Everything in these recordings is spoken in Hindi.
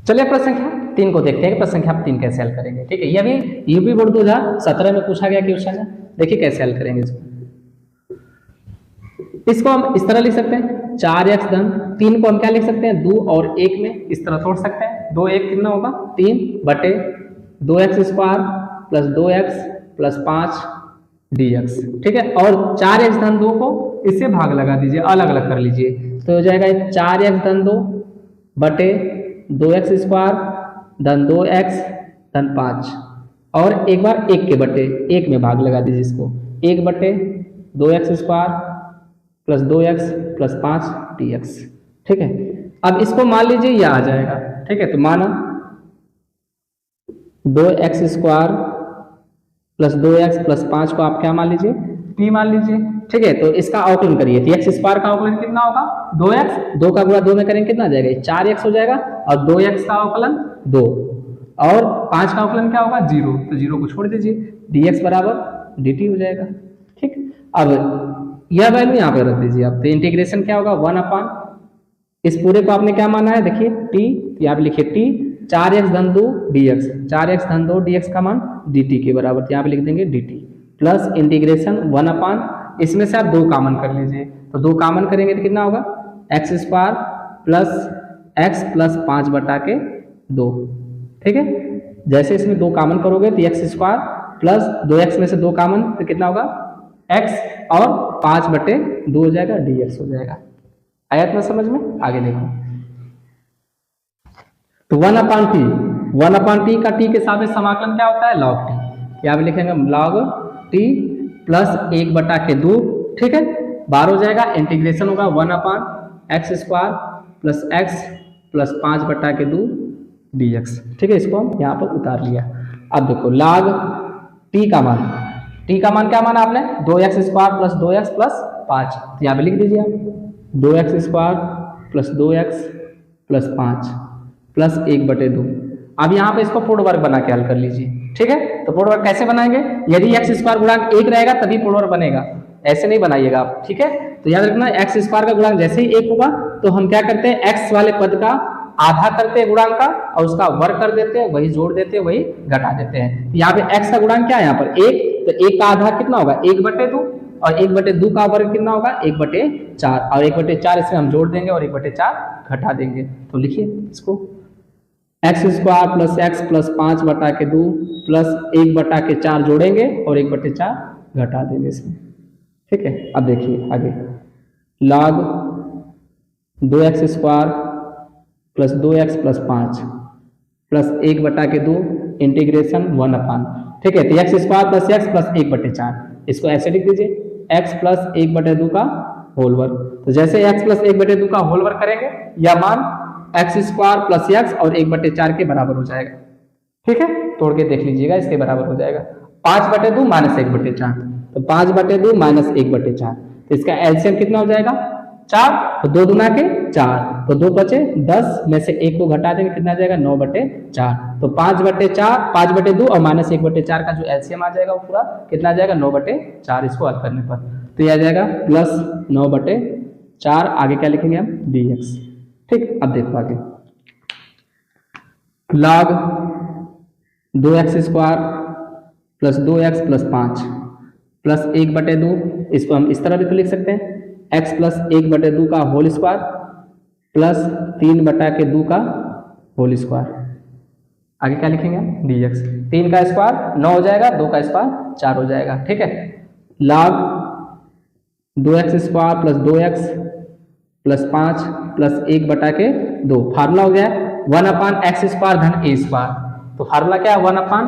चलिए प्रश्न संख्या 3 को देखते हैं कि प्रश्न संख्या 3 कैसे हल करेंगे। ठीक है, ये भी यूपी बोर्ड 2017 में पूछा गया क्वेश्चन है। देखिए कैसे हल करेंगे इसको हम इस तरह लिख सकते हैं 4x धन 3 को हम क्या लिख सकते हैं 2 और 1 में इस तरह तोड़ सकते हैं। 2 1 कितना होगा 3 बटे 2x square plus 2x plus 5 dx। ठीक है, और 4x धन 2 को इससे भाग लगा दीजिए, अलग अलग कर लीजिए, तो हो जाएगा 4x धन 2 बटे 2x स्क्वायर धन 2x धन 5, और एक बार 1 के बटे 1 में भाग लगा दीजिए इसको, 1 बटे 2x square plus 2x plus 5 dx। ठीक है, अब इसको मान लीजिए यह आ जाएगा। ठीक है, तो माना 2x square plus 2x plus 5 को आप क्या मान लीजिए t मान लीजिए। ठीक है, तो इसका अवकलन करिए, तो x स्क्वायर का अवकलन कितना होगा 2x, 2 का गुणा 2 में करेंगे कितना आ जाएगा 4x हो जाएगा, और 2x का अवकलन 2 और 5 का अवकलन क्या होगा 0, तो 0 को छोड़ दीजिए, dx बराबर dt हो जाएगा। ठीक, अब यह वैल्यू यहाँ पे रख दीजिए आप, तो इंटीग्रेशन क्या होगा 1 अपान इस पूरे को आपने क्या माना है देखिए t, यहाँ पे लिखिए t 4x धन 2 dx, 4x धन 2 dx का मान dt के बराबर, यहाँ पे लिख देंगे dt प्लस इंटीग्रेशन 1 अपान इसमें से आप 2 कॉमन कर लीजिए, तो 2 कॉमन करेंगे तो कितना होगा x square plus x plus 5 बटा के 2। ठीक है, जैसे इसमें 2 कॉमन करोगे तो x स्क्वायर प्लस 2x में से 2 कॉमन तो कितना होगा x और 5 बटे 2 हो जाएगा dx हो जाएगा। आया इतना समझ में? आगे देखो, तो 1 अपान टी का टी के साथ समाकलन क्या होता है log t, यहाँ पे लिखेंगे log t प्लस 1 बटा के 2। ठीक है, 12 हो जाएगा, इंटीग्रेशन होगा 1 upon x square plus x plus 5 बटा के 2 dx। ठीक है, इसको हम यहाँ पर उतार लिया। अब देखो log t का मान क्या माना आपने 2x square plus 2x plus 5, तो यहाँ पे लिख दीजिए आप 2x square plus 2x plus 5 plus 1 बटे 2। अब यहाँ पे इसको पूर्ण वर्ग बना के हल कर लीजिए। ठीक है, तो पूर्ण वर्ग कैसे बनाएंगे, यदि x स्क्वायर गुणांक 1 रहेगा तभी पूर्ण वर्ग बनेगा, ऐसे नहीं बनाइएगा आप। ठीक है, तो याद रखना x स्क्वायर का गुणांक जैसे ही 1 होगा तो हम क्या करते हैं x वाले पद का आधा करते हैं गुणांक का और उसका वर्ग कर देते हैं, वही जोड़ देते हैं वही घटा देते हैं। यहाँ पे x का गुणांक क्या है यहाँ पर 1, तो 1 का आधा कितना होगा 1 बटे 2, और 1 बटे 2 का वर्ग कितना होगा 1 बटे 4, और 1 बटे 4 इसमें हम जोड़ देंगे और 1 बटे 4 घटा देंगे। तो लिखिए इसको x square plus x plus 5 बटा के 2 प्लस 1 बटा के 4 जोड़ेंगे और 1 बटे 4 घटा देंगे इसमें। ठीक है, अब देखिए आगे log 2x square plus 2x plus 5 plus 1 बटा के 2 इंटीग्रेशन 1 अपान। ठीक है, तो x square plus x plus 1 बटे 4, इसको ऐसे लिख दीजिए x प्लस 1 बटे 2 का होल वर्ग। तो जैसे x प्लस 1 बटे 2 का होल वर्ग करेंगे या मान एक्स स्क्वायर प्लस एक्स और 1 बटे 4 के बराबर हो जाएगा। ठीक है, तोड़ के देख लीजिएगा, इसके बराबर हो जाएगा 5 बटे 2 माइनस 1 बटे 4, तो 5 बटे 2 माइनस 1 बटे 4, तो इसका एलसीएम कितना हो जाएगा 4, तो 2 दूना के 4, तो 2 बचे 10 में से 1 को घटा देंगे कितना आ जाएगा 9 बटे 4, तो 5 बटे 2 और माइनस 1 बटे 4 का जो एलसीएम आ जाएगा वो पूरा कितना आ जाएगा 9 बटे 4 इसको हल करने पर, तो ये आ जाएगा प्लस 9 बटे 4। आगे क्या लिखेंगे हम dx। ठीक, अब देखो आगे log 2x square plus 2x plus 5 plus 1 बटे 2, इसको हम इस तरह भी तो लिख सकते हैं x प्लस 1 बटे 2 का होल स्क्वायर प्लस 3 बटा के 2 का होल स्क्वायर। आगे क्या लिखेंगे dx, 3 का स्क्वायर 9 हो जाएगा, 2 का स्क्वायर 4 हो जाएगा। ठीक है, log 2x square plus 2x plus 5 plus 1 बटा के 2, फार्मूला हो गया 1 अपान एक्स स्क्वायर धन ए स्क्वायर। तो फार्मूला क्या है 1 अपान,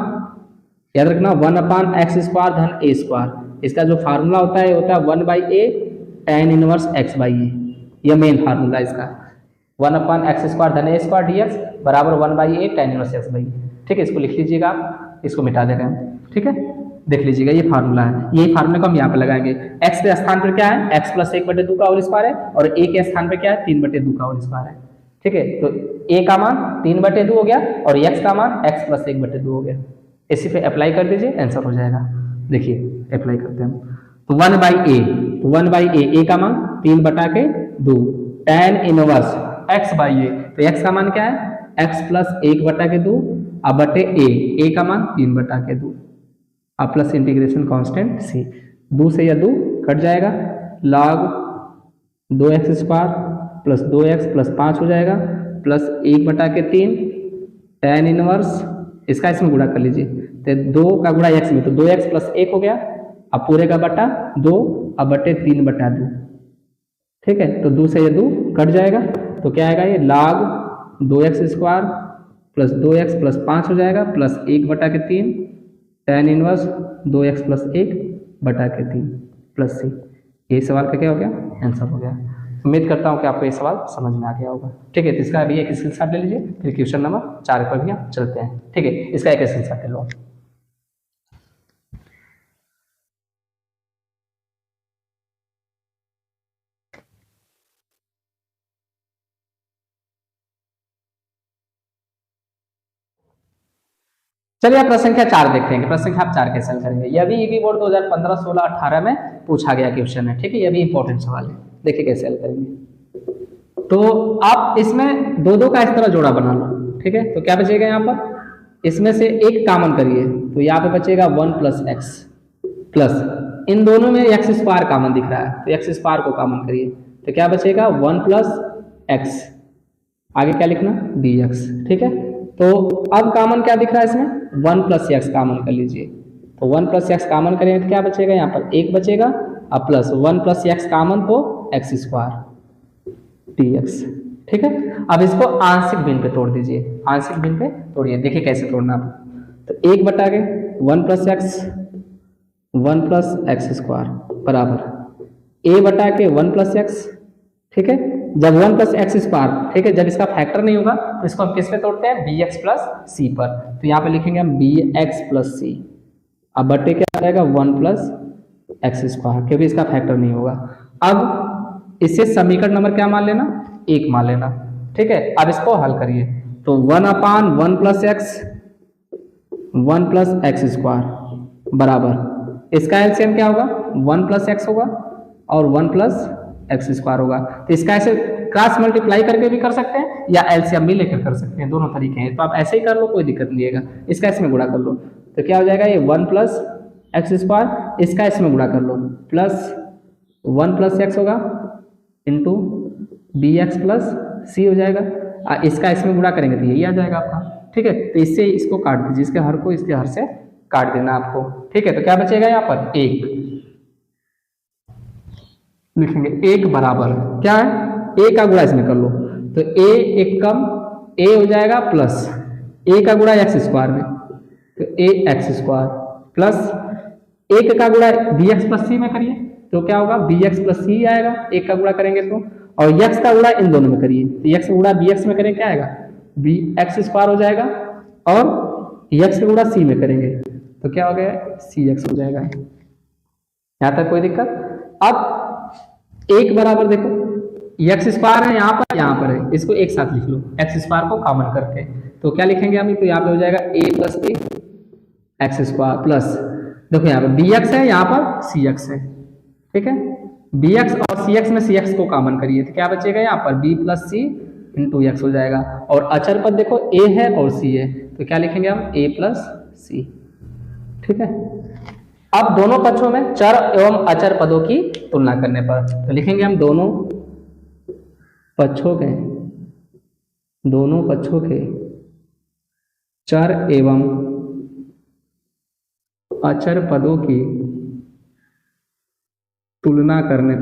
याद रखना 1 अपान एक्स स्क्वायर धन ए स्क्वायर। इसका जो फार्मूला होता है 1 by a tan inverse x by a, यह मेन फार्मूला इसका 1 अपान एक्स स्क्वायर धन ए स्क्वायर dx बराबर 1 by a tan inverse x by a. ठीक है, इसको लिख लीजिएगा आप, इसको मिटा दे रहे हैं। ठीक है, देख लीजिएगा ये फार्मूला है, यही फार्मूले को हम यहाँ पे लगाएंगे। x के स्थान पर क्या है x प्लस 1 बटे 2 का होल स्क्वायर है, और a के स्थान पर क्या है 3 बटे 2 का होल स्क्वायर है। ठीक है, तो a का मान 3 बटे 2 हो गया और x का मान x प्लस 1 बटे 2 हो गया। इसी पे अप्लाई कर दीजिए, आंसर हो जाएगा। देखिए अप्लाई करते हैं, तो 1 बाई ए का मान 3 बटा के 2 tan इनवर्स x बाई ए, तो x का मान क्या है एक्स प्लस 1/2 अब बटे ए का मान 3/2 अब प्लस इंटीग्रेशन कांस्टेंट सी, 2 से यह 2 कट जाएगा, log 2x² plus 2x plus 5 हो जाएगा प्लस 1/3 tan इनवर्स इसका इसमें गुणा कर लीजिए, तो 2 का गुणा x में तो 2x प्लस 1 हो गया, अब पूरे का बटा 2 अब बटे 3/2, ठीक है। तो 2 से ये 2 कट जाएगा, तो क्या आएगा ये log 2x² plus 2x plus 5 हो जाएगा plus 1/3 tan inverse 2x plus 1/3 plus c. ये सवाल का क्या हो गया, आंसर हो गया। उम्मीद करता हूँ कि आपको ये सवाल समझ में आ गया होगा, ठीक है। तो इसका भी एक स्क्रीनशॉट ले लीजिए, फिर क्वेश्चन नंबर 4 पर भी हम चलते हैं, ठीक है। इसका एक स्क्रीनशॉट ले लो। चलिए आप प्रश्न संख्या 4 देखते हैं कि प्रश्न संख्या आप 4 कैसे हल करेंगे। यह भी ईबी बोर्ड 2015, 16, 18 में पूछा गया क्वेश्चन है, ठीक है। यह भी इंपॉर्टेंट सवाल है, देखिए कैसे हल करेंगे। तो आप इसमें दो का इस तरह जोड़ा बना लो, ठीक है। तो क्या बचेगा यहाँ पर, इसमें से एक कॉमन करिए, तो यहाँ पे बचेगा 1 + x प्लस इन दोनों में x² कॉमन दिख रहा है, तो x² को कॉमन करिए, तो क्या बचेगा 1 + x, आगे क्या लिखना dx, ठीक है। तो अब कॉमन क्या दिख रहा है इसमें 1 + x कॉमन कर लीजिए, तो 1 + x कॉमन करेंगे तो क्या बचेगा यहाँ पर 1 बचेगा, अब प्लस 1 + x कॉमन तो x² dx, ठीक है। अब इसको आंशिक भिन्न पे तोड़ दीजिए, आंशिक भिन्न पे तोड़िए, देखिए कैसे तोड़ना आप। तो 1 बटा के 1 + x² बराबर a बटा के 1 + x, ठीक है। जब 1 + x², ठीक है, जब इसका फैक्टर नहीं होगा तो इसको हम किस पे तोड़ते हैं bx + c पर, तो यहाँ पे लिखेंगे हम bx + c, अब बटे क्या आ जाएगा 1 + x², क्योंकि इसका फैक्टर नहीं होगा। अब इससे समीकरण नंबर क्या मान लेना 1 मान लेना, ठीक है। अब इसको हल करिए, तो 1/1 + x 1 + x² बराबर इसका एलसीएम क्या होगा 1 + x होगा और 1 + x² होगा। तो इसका ऐसे क्रॉस मल्टीप्लाई करके भी कर सकते हैं या एलसीएम भी लेकर कर सकते हैं, दोनों तरीके हैं। तो आप ऐसे ही कर लो, कोई दिक्कत नहीं है, इसका इसमें गुणा कर लो, तो क्या हो जाएगा ये 1 + x², इसका इसमें गुणा कर लो प्लस 1 + x होगा इंटू bx + c हो जाएगा, इसका इसमें गुणा करेंगे तो यही आ जाएगा आपका, ठीक है। तो इससे इसको काट दीजिए, इसके हर को इसके हर से काट देना आपको, ठीक है। तो क्या बचेगा यहाँ पर 1 लिखेंगे, 1 बराबर क्या है a का गुणा इसमें कर लो, तो a एक कम a हो जाएगा प्लस a का गुणा x² में, तो ax² प्लस 1 का गुणा bx + c में करिए तो क्या होगा bx + c आएगा, 1 का गुणा करेंगे तो, और x का गुणा इन दोनों में करिए, तो x का गुणा bx में करेंगे क्या आएगा bx² हो जाएगा, और x का गुणा c में करेंगे तो क्या हो गया cx हो जाएगा। यहाँ तक कोई दिक्कत। अब 1 बराबर देखो x² है यहाँ पर है, इसको एक साथ लिख लो x² को कॉमन करके, तो क्या लिखेंगे हम, तो यहाँ पे हो जाएगा a + b x² प्लस देखो यहाँ पर bx है, यहाँ पर cx है, ठीक है। bx और cx में cx को कॉमन करिए तो क्या बचेगा यहाँ पर b + c इंटू x हो जाएगा, और अचर पद देखो a है और c है, तो क्या लिखेंगे हम a + c, ठीक है। अब दोनों पक्षों में चर एवं अचर पदों की तुलना करने पर, तो लिखेंगे हम दोनों पक्षों के चर एवं अचर पदों की तुलना करने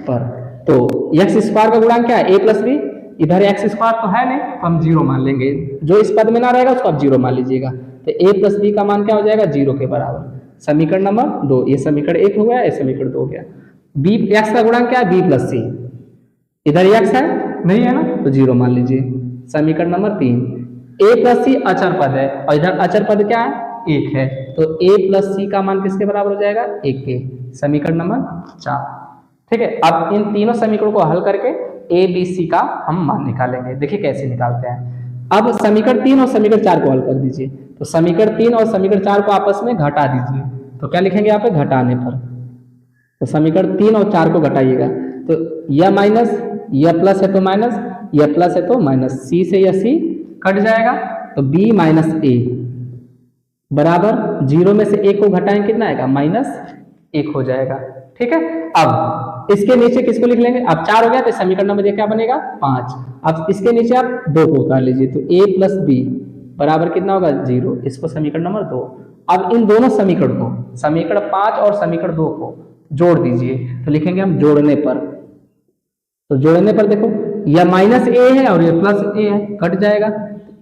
पर तो x² का गुणांक क्या है a + b, इधर x² तो है नहीं तो हम 0 मान लेंगे, जो इस पद में ना रहेगा उसको आप 0 मान लीजिएगा, तो a + b का मान क्या हो जाएगा 0 के बराबर। समीकरण नंबर 2, ये समीकरण 1 हो गया, ये समीकरण 2 हो गया। x का गुणांक क्या है b + c, इधर x है नहीं है ना तो 0 मान लीजिए। समीकरण नंबर 3, a + c अचर पद है और इधर अचर पद क्या है 1 है, तो a + c का मान किसके बराबर हो जाएगा 1 के। समीकरण नंबर 4, ठीक है। अब इन तीनों समीकरणों को हल करके a b c का हम मान निकालेंगे, देखिए कैसे निकालते हैं। अब समीकरण 3 और समीकरण 4 को हल कर दीजिए, तो समीकरण 3 और समीकरण 4 को आपस में घटा दीजिए, तो क्या लिखेंगे यहाँ पे घटाने पर, तो समीकरण 3 और 4 को घटाइएगा, तो यह माइनस यह प्लस है तो माइनस, यह प्लस है तो माइनस, सी से यह सी कट जाएगा, तो बी माइनस ए बराबर 0 में से एक को घटाएं कितना आएगा, -1 हो जाएगा। ठीक है, अब इसके नीचे किसको लिख लेंगे, अब 4 हो गया तो समीकरण नंबर क्या बनेगा 5। अब इसके नीचे आप 2 को उतार लीजिए, तो a प्लस बी बराबर कितना होगा 0, इसको समीकरण नंबर 2। अब इन दोनों समीकरण को, समीकरण 5 और समीकरण 2 को जोड़ दीजिए, तो लिखेंगे हम जोड़ने पर, तो जोड़ने पर देखो यह -a है और यह +a है, कट जाएगा,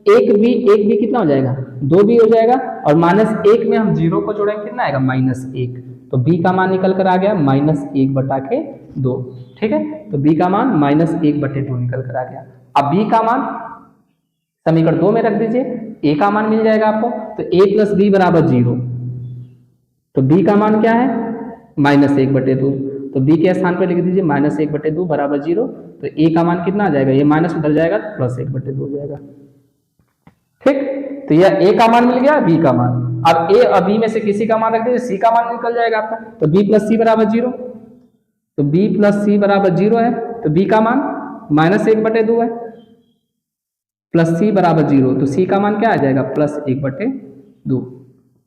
एक भी कितना हो जाएगा 2 भी हो जाएगा, और -1 में हम 0 को जोड़ेंगे कितना आएगा -1, तो b का मान निकल कर आ गया -1/2। ठीक है, तो b का मान -1/2 निकल कर आ गया। अब b का मान समीकरण 2 में रख दीजिए, a का मान मिल जाएगा आपको, तो a + b = 0, तो b का मान क्या है -1/2, तो b के स्थान पर लिख दीजिए -1/2 = 0, तो a का मान कितना आ जाएगा, ये माइनस उधर जाएगा तो +1/2 हो जाएगा। ठीक, तो यह a का मान मिल गया, b का मान, अब a और b में से किसी का मान रख दीजिए, c का मान निकल जाएगा आपका, तो b + c = 0, तो b + c = 0 है, तो b का मान -1/2 है, प्लस c = 0, तो c का मान क्या आ जाएगा +1/2।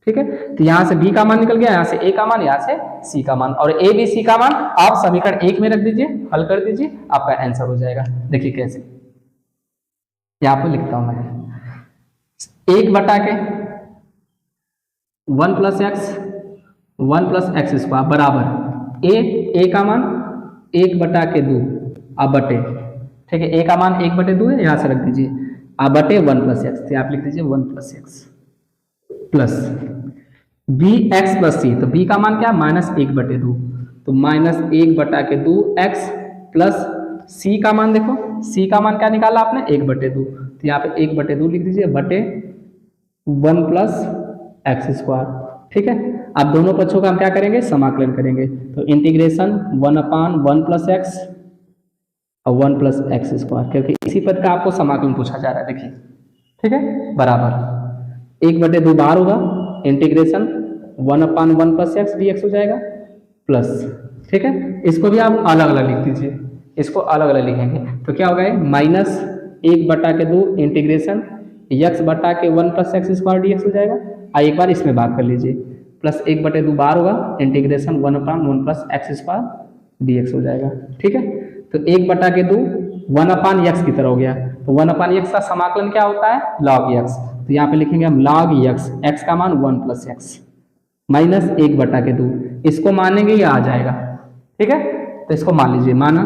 ठीक है, तो यहाँ से b का मान निकल गया, यहाँ से a का मान, यहाँ से c का मान, और a b c का मान आप समीकरण 1 में रख दीजिए, हल कर दीजिए, आपका आंसर हो जाएगा। देखिए कैसे, यहाँ पे लिखता हूं मैं 1/के 1 + x 1 + x² बराबर a का मान 1/2 अब बटे, ठीक है, a का मान 1/2 है, यहाँ से रख दीजिए, अब बटे 1 + x, तो आप लिख दीजिए 1 + x प्लस bx + c, तो b का मान क्या -1/2, तो -1/2 x प्लस c का मान देखो, c का मान क्या निकाला आपने 1/2, तो यहाँ पे 1/2 लिख दीजिए बटे 1 + x²। ठीक है, अब दोनों पक्षों का हम क्या करेंगे, समाकलन करेंगे, तो इंटीग्रेशन 1/1 + x और 1 + x², क्योंकि इसी पद का आपको समाकलन पूछा जा रहा है। देखिए, ठीक है, बराबर 1/2 बाहर होगा, इंटीग्रेशन 1/1 + x dx हो जाएगा, प्लस, ठीक है, इसको भी आप अलग अलग लिख दीजिए, इसको अलग अलग लिखेंगे तो क्या होगा, -1/2 इंटीग्रेशन x/1 + x² dx हो जाएगा। एक बार इसमें बात कर लीजिए, प्लस 1/2 बार होगा, इंटीग्रेशन 1/1 + x² dx हो जाएगा। ठीक है, तो 1/2 1/x की तरह हो गया, तो 1/x का समाकलन क्या होता है log x, तो यहाँ पे लिखेंगे हम log x का मान 1 + x माइनस 1/2, इसको मानेंगे ये आ जाएगा। ठीक है, तो इसको मान लीजिए, माना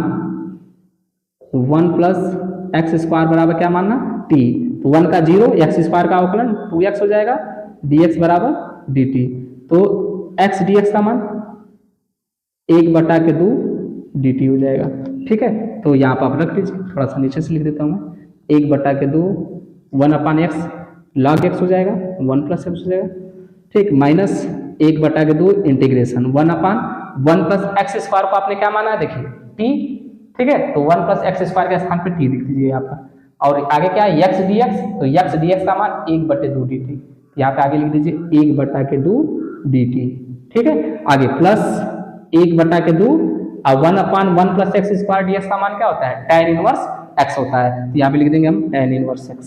1 + x² बराबर क्या मानना t, तो 1 का 0, x² का अवकलन 2x हो जाएगा, dx = dt, तो x dx का मान 1/2 dt हो जाएगा। ठीक है, तो यहाँ पर आप रख दीजिए, थोड़ा सा नीचे से लिख देता हूँ मैं, 1/2 1/x log x हो जाएगा, 1 + x हो जाएगा। ठीक, माइनस 1/2 इंटीग्रेशन 1/1 + x² को आपने क्या माना है, देखिए t। ठीक है, तो 1 + x² के स्थान पर t लिख दीजिए यहाँ पर, और आगे क्या है x dx, तो x dx का मान 1/2 dt, यहाँ पे आगे लिख दीजिए 1/2 dt। ठीक है, आगे प्लस 1/2 और 1/1 + x² dx का मान क्या होता है tan 1 x होता है, तो यहाँ पे लिख देंगे हम tan 1 x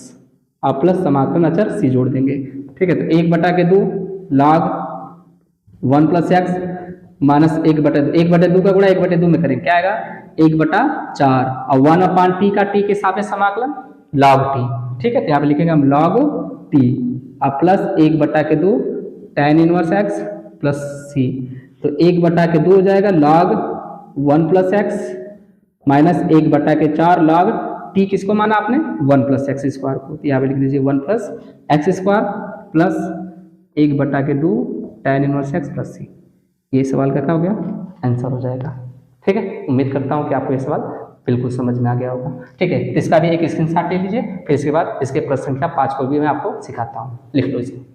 और प्लस समाकलन अचर c जोड़ देंगे। ठीक है, तो 1/2 log 1 + x माइनस 1/2 का गुणा 1/2 में करेंगे क्या आएगा 1/4, और 1/t का t के सापेक्ष समाकलन log t। ठीक है, तो यहाँ पे लिखेंगे हम log t और plus 1/2 tan 1 x plus c, तो 1/2 हो जाएगा log 1 + x minus 1/4 log t, किसको माना आपने 1 + x² को, तो यहाँ पे लिख दीजिए 1 + x² plus 1/2 tan 1 x plus c। ये सवाल का क्या हो गया, आंसर हो जाएगा। ठीक है, उम्मीद करता हूँ कि आपको ये सवाल बिल्कुल समझ में आ गया होगा। ठीक है, इसका भी एक स्क्रीनशॉट ले लीजिए, फिर इसके बाद इसके प्रश्न संख्या 5 को भी मैं आपको सिखाता हूँ, लिख लो इसे।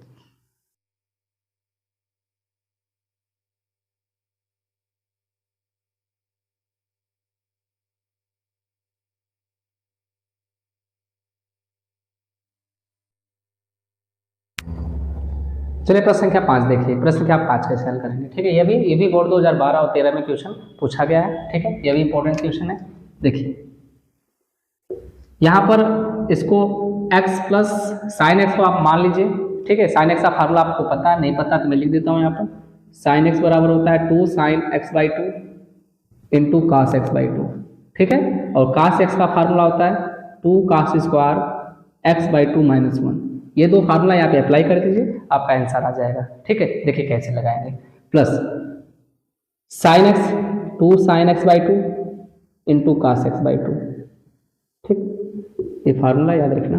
चलिए प्रश्न संख्या 5 देखिए, प्रश्न संख्या 5 कैसे हल करेंगे। ठीक है, ये भी बोर्ड 2012 और 13 में क्वेश्चन पूछा गया है। ठीक है, ये भी इंपॉर्टेंट क्वेश्चन है। देखिए यहाँ पर इसको x प्लस साइन एक्स को आप मान लीजिए, ठीक है। साइन एक्स का फार्मूला आपको पता है, नहीं पता तो मैं लिख देता हूँ यहाँ पर। साइन एक्स बराबर होता है 2 sine x by 2 into cos x by 2, ठीक है। और कास एक्स का फार्मूला होता है 2 cos square x by 2 minus 1। ये दो फार्मूला यहाँ पे अप्लाई कर दीजिए, आपका आंसर आ जाएगा, ठीक है। देखिए कैसे लगाएंगे। Plus sine x 2 sine x by 2 into cos x by 2, ठीक। ये फार्मूला याद रखना,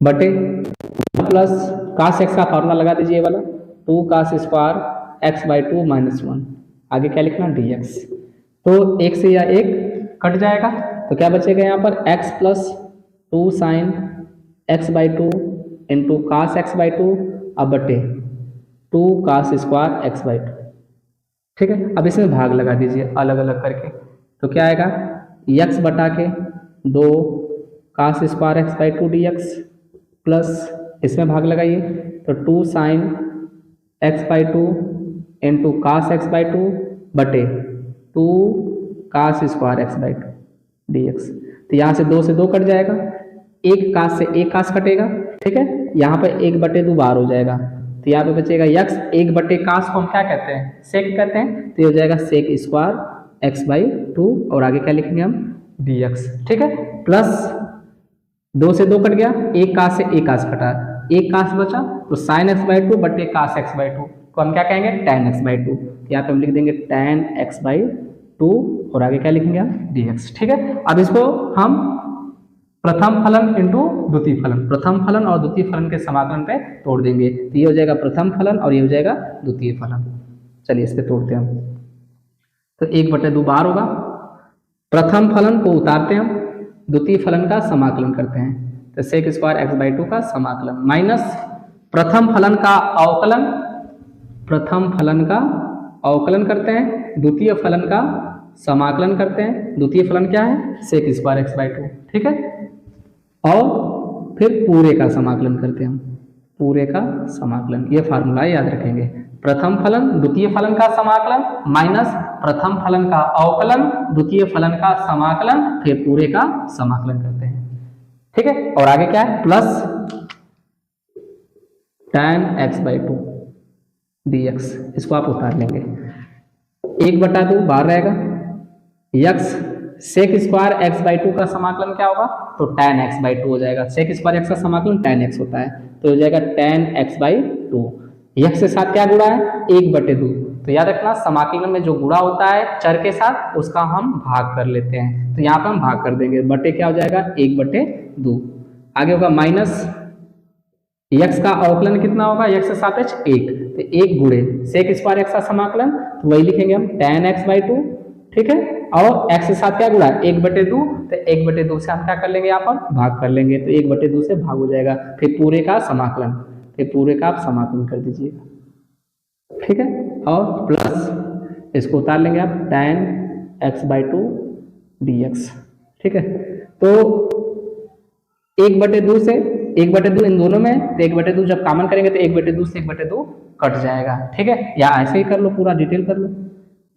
बटे प्लस कास एक्स का फार्मूला लगा दीजिए ये वाला 2 cos square x by 2 minus 1। आगे क्या लिखना dx। तो एक से या एक कट जाएगा तो क्या बचेगा यहाँ पर x plus 2 sine x by 2 into cos x by 2 अब बटे 2 कास स्क्वायर एक्स बाई 2, ठीक है। अब इसमें भाग लगा दीजिए अलग अलग करके, तो क्या आएगा x बटा के 2 cos square x by 2 dx plus इसमें भाग लगाइए तो 2 sine x by 2 into cos x by 2 बटे 2 cos square x by 2 dx। तो यहाँ से 2 से 2 कट जाएगा, एक कास से एक कास कटेगा, ठीक है। यहाँ पे 1 बटे 2 बाहर हो जाएगा, तो यहाँ पे बचेगा x। 1 बटे कास को हम क्या कहते हैं, सेक कहते हैं, तो ये हो जाएगा सेक स्क्वायर एक्स बाई 2 और आगे क्या लिखेंगे हम dx, ठीक है। प्लस 2 से 2 कट गया, एक कास से एक कास कटा, एक कास बचा तो साइन एक्स बाई 2 बटे कास एक्स बाई 2 को हम क्या कहेंगे tan x बाई 2। यहाँ पे हम लिख देंगे tan x बाई 2 और आगे क्या लिखेंगे हम dx, ठीक है। अब इसको हम प्रथम फलन इंटू द्वितीय फलन, प्रथम फलन और द्वितीय फलन के समाकलन पे तोड़ देंगे, तो ये हो जाएगा प्रथम फलन और ये हो जाएगा द्वितीय फलन। चलिए इस पे तोड़ते हैं हम, तो 1 बटे 2 बाहर होगा, प्रथम फलन को उतारते हैं हम, द्वितीय फलन का समाकलन करते हैं, तो सेक स्क्वायर एक्स बाई 2 का समाकलन माइनस प्रथम फलन का अवकलन, प्रथम फलन का अवकलन करते हैं, द्वितीय फलन का समाकलन करते हैं। द्वितीय फलन क्या है सेक स्क्वायर एक्स बाई 2, ठीक है। और फिर पूरे का समाकलन करते हैं हम, पूरे का समाकलन, ये फार्मूला याद रखेंगे। प्रथम फलन द्वितीय फलन का समाकलन माइनस प्रथम फलन का अवकलन द्वितीय फलन का समाकलन फिर पूरे का समाकलन करते हैं, ठीक है। और आगे क्या है plus tan x by 2 dx, इसको आप उतार लेंगे, 1 बटा 2 बाहर रहेगा, x sec square x by 2 का समाकलन क्या होगा तो tan x बाई 2 हो जाएगा। सेक स्क्वायर एक्स का समाकलन tan x होता है, तो हो जाएगा tan x बाई 2। x के साथ क्या गुणा है 1 बटे 2, तो याद रखना समाकलन में जो गुणा होता है चर के साथ उसका हम भाग कर लेते हैं, तो यहाँ पर हम भाग कर देंगे, बटे क्या हो जाएगा 1 बटे 2। आगे होगा माइनस x का अवकलन कितना होगा x के सापेक्ष 1, तो 1 गुणे सेक स्क्वायर एक्स का समाकलन, तो वही लिखेंगे हम tan x बाई 2, ठीक है। और x के साथ क्या गुणा 1 बटे 2, तो 1 बटे 2 से हम क्या कर लेंगे यहाँ पर भाग कर लेंगे, तो 1 बटे 2 से भाग हो जाएगा, फिर पूरे का समाकलन, फिर पूरे का आप समाकलन कर दीजिएगा, ठीक है। और प्लस इसको उतार लेंगे आप tan x बाई 2 dx, ठीक है। तो 1 बटे 2 से 1 बटे 2 इन दोनों में, तो 1 बटे 2 जब कॉमन करेंगे तो 1 बटे 2 से 1 बटे 2 कट जाएगा, ठीक है। या ऐसे ही कर लो, पूरा डिटेल कर लो,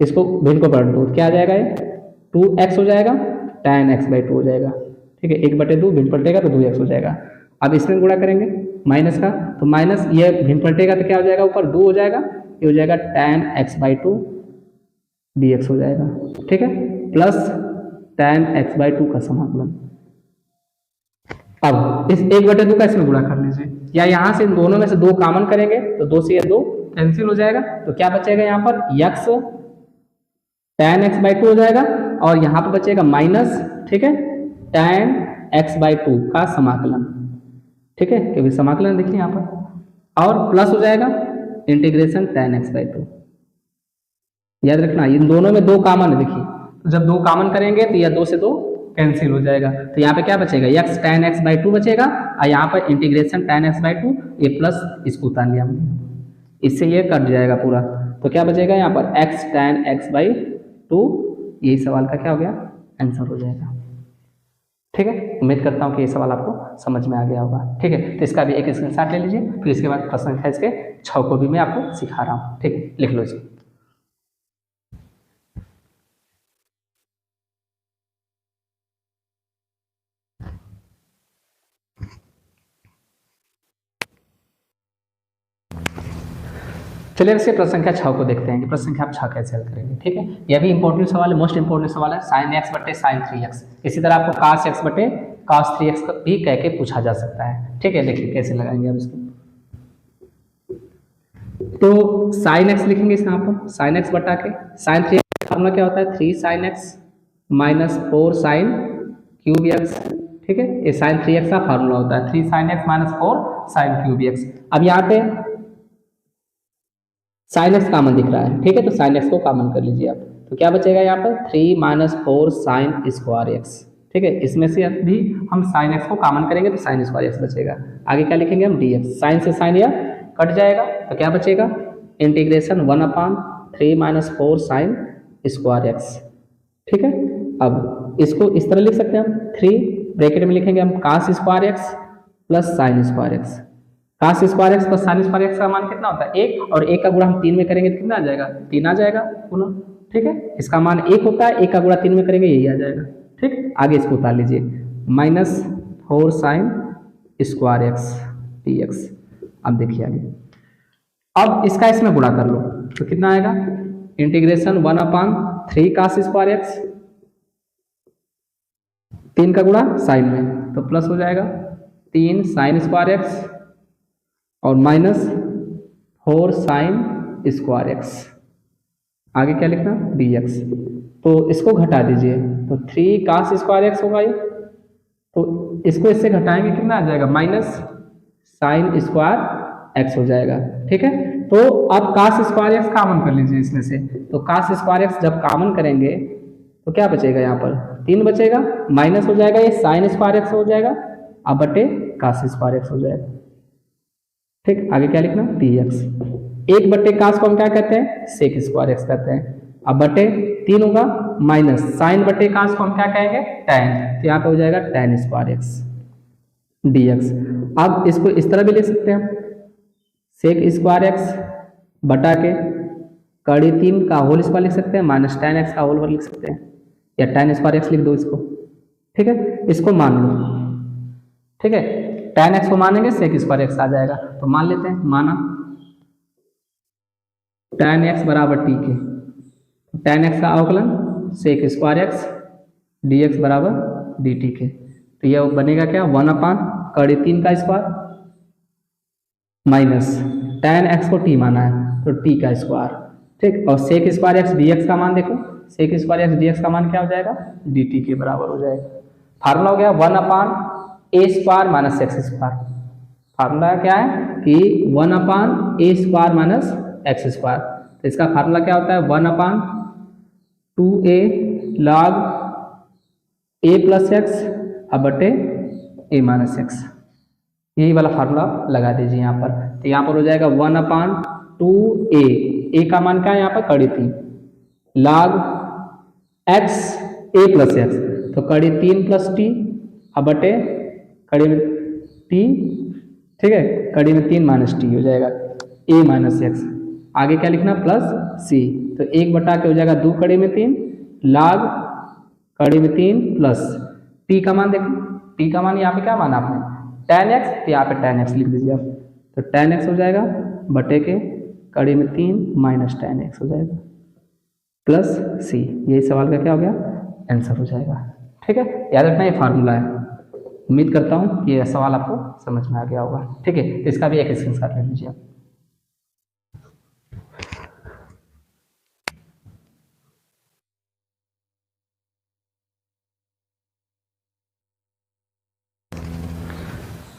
इसको भिन्न को पलट दो, क्या आ जाएगा ये 2x हो जाएगा, tan x बाई 2 हो जाएगा, ठीक है। 1 बटे 2 भिन्न पलटेगा तो 2x हो जाएगा। अब इसमें गुणा करेंगे माइनस का, तो माइनस ये भिन्न पलटेगा तो क्या हो जाएगा ऊपर 2 हो जाएगा, ये हो जाएगा tan x बाई 2 dx हो जाएगा, ठीक है। प्लस tan x बाई 2 का समाकलन। अब इस 1 बटे 2 का इसमें गुणा कर लीजिए, या यहाँ से इन दोनों में से 2 कॉमन करेंगे तो 2 से ये 2 कैंसिल हो जाएगा, तो क्या बचेगा यहाँ पर x tan x बाई 2 हो जाएगा, और यहाँ पर बचेगा माइनस, ठीक है, tan x बाई 2 का समाकलन, ठीक है, क्योंकि समाकलन देखिए यहाँ पर, और प्लस हो जाएगा इंटीग्रेशन tan x बाई 2। याद रखना इन दोनों में 2 कॉमन है, देखिए तो जब 2 कॉमन करेंगे तो यह 2 से 2 कैंसिल हो जाएगा, तो यहाँ पे क्या बचेगा x tan x बाई 2 बचेगा, और यहाँ पर इंटीग्रेशन tan x बाई 2, ये प्लस इसको उतार लिया हमने, इससे ये कट जाएगा पूरा, तो क्या बचेगा यहाँ पर x tan x बाई 2, यही सवाल का क्या हो गया आंसर हो जाएगा, ठीक है। उम्मीद करता हूँ कि ये सवाल आपको समझ में आ गया होगा, ठीक है। तो इसका भी एक स्क्रीनशॉट ले लीजिए, फिर इसके बाद प्रश्न संख्या इसके 6 को भी मैं आपको सिखा रहा हूँ, ठीक है, लिख लो इसको। चलिए इसके प्रश्न संख्या 6 को देखते हैं कि प्रश्न संख्या आप 6 कैसे हल करेंगे। ठीक है, यह भी इंपॉर्टेंट सवाल है, मोस्ट इंपॉर्टेंट सवाल है। साइन एक्स बटे साइन 3x, इसी तरह आपको cos x बटे cos 3x भी कह के पूछा जा सकता है। ठीक है, देखिए कैसे लगाएंगे अब इसको। तो साइन एक्स लिखेंगे इस यहाँ पर, साइन एक्स बटा के साइन 3x का फॉर्मूला क्या होता है, 3 sine x minus 4 sine cube x. ठीक है, ये साइन 3x का फॉर्मूला होता है, 3 sine x minus 4 sine cube x. अब यहाँ पे साइन एक्स कॉमन दिख रहा है। ठीक है, तो साइन एक्स को कॉमन कर लीजिए आप, तो क्या बचेगा यहाँ पर 3 माइनस 4 साइन स्क्वायर एक्स। ठीक है, इसमें से भी हम साइन एक्स को कॉमन करेंगे तो साइन स्क्वायर एक्स बचेगा। आगे क्या लिखेंगे हम, dx, साइन से साइन यह कट जाएगा तो क्या बचेगा, integration 1/3 minus 4 sine square x. ठीक है, अब इसको इस तरह लिख सकते हैं हम, 3 ब्रैकेट में लिखेंगे हम cos square x plus sine square x. cos square x plus sine square x का मान कितना होता है 1, और 1 का गुणा हम 3 में करेंगे तो कितना आ जाएगा, 3 आ जाएगा पुनः। ठीक है, इसका मान 1 होता है, 1 का गुणा 3 में करेंगे यही आ जाएगा। ठीक, आगे इसको उतार लीजिए, minus 4 sine square x dx। अब देखिए आगे, अब इसका इसमें गुणा कर लो तो कितना आएगा, इंटीग्रेशन 1/3 cos स्क्वायर एक्स, 3 का गुणा साइन में तो प्लस हो जाएगा 3 साइन स्क्वायर एक्स और माइनस 4 साइन स्क्वायर एक्स। आगे क्या लिखना, dx। तो इसको घटा दीजिए तो 3 cos स्क्वायर एक्स होगा ये, तो इसको इससे घटाएंगे कितना आ जाएगा, माइनस साइन स्क्वायर एक्स हो जाएगा। ठीक है, तो अब cos स्क्वायर एक्स कॉमन कर लीजिए इसमें से, तो cos स्क्वायर एक्स जब कॉमन करेंगे तो क्या बचेगा, यहाँ पर 3 बचेगा, माइनस हो जाएगा ये साइन स्क्वायर एक्स हो जाएगा, अब बटे cos स्क्वायर एक्स हो जाएगा। ठीक, आगे क्या लिखना, dx। 1 बटे cos को हम क्या कहते हैं, सेक स्क्वायर एक्स कहते हैं। अब बटे 3 होगा, माइनस साइन बटे cos को हम क्या कहेंगे, tan, तो यहाँ पे हो जाएगा tan स्क्वायर एक्स dx। अब इसको इस तरह भी लिख सकते हैं, सेक स्क्वायर एक्स बटा के कड़ी 3 का होल स्क्वायर लिख सकते हैं, माइनस tan x का होल लिख सकते हैं, या tan स्क्वायर एक्स लिख दो इसको। ठीक है, इसको मान लो। ठीक है, tan x को मानेंगे सेक स्क्वायर एक्स आ जाएगा, तो मान लेते हैं, माना tan x बराबर t के, tan x का अवकलन सेक स्क्वायर एक्स dx बराबर dt के, तो यह बनेगा क्या, 1/3 का स्क्वायर माइनस tan x को t माना है तो t का स्क्वायर। ठीक, और सेक स्क्वायर एक्स dx का मान देखो, सेक स्क्वायर एक्स dx का मान क्या हो जाएगा, dt के बराबर हो जाएगा। फार्मूला हो गया 1/a² minus x square. Formula क्या है कि 1/a² माइनस x स्क्वायर, तो इसका फार्मूला क्या होता है, 1/2a log a plus x अब बटे a माइनस एक्स। यही वाला फार्मूला लगा दीजिए यहाँ पर, तो यहाँ पर हो जाएगा 1/2a, a का मान क्या है यहाँ पर, कड़ी 3 log x a plus x, तो कड़ी 3 प्लस t अब बटे कड़ी में t। ठीक है, कड़ी में 3 माइनस टी हो जाएगा a माइनस एक्स। आगे क्या लिखना, प्लस c, तो 1 बटा के हो जाएगा 2 कड़ी में 3 log कड़ी में 3 प्लस t का मान देखो, t का मान यहाँ पे क्या माना आपने, tan x, तो यहाँ पे tan x लिख दीजिए आप, तो tan x हो जाएगा बटे के कड़ी में 3 माइनस tan x हो जाएगा प्लस c। यही सवाल का क्या हो गया, आंसर हो जाएगा। ठीक है, याद रखना ये फार्मूला है। उम्मीद करता हूँ कि यह सवाल आपको समझ में आ गया होगा। ठीक है, तो इसका भी एक स्क्रीनशॉट ले लीजिए आप।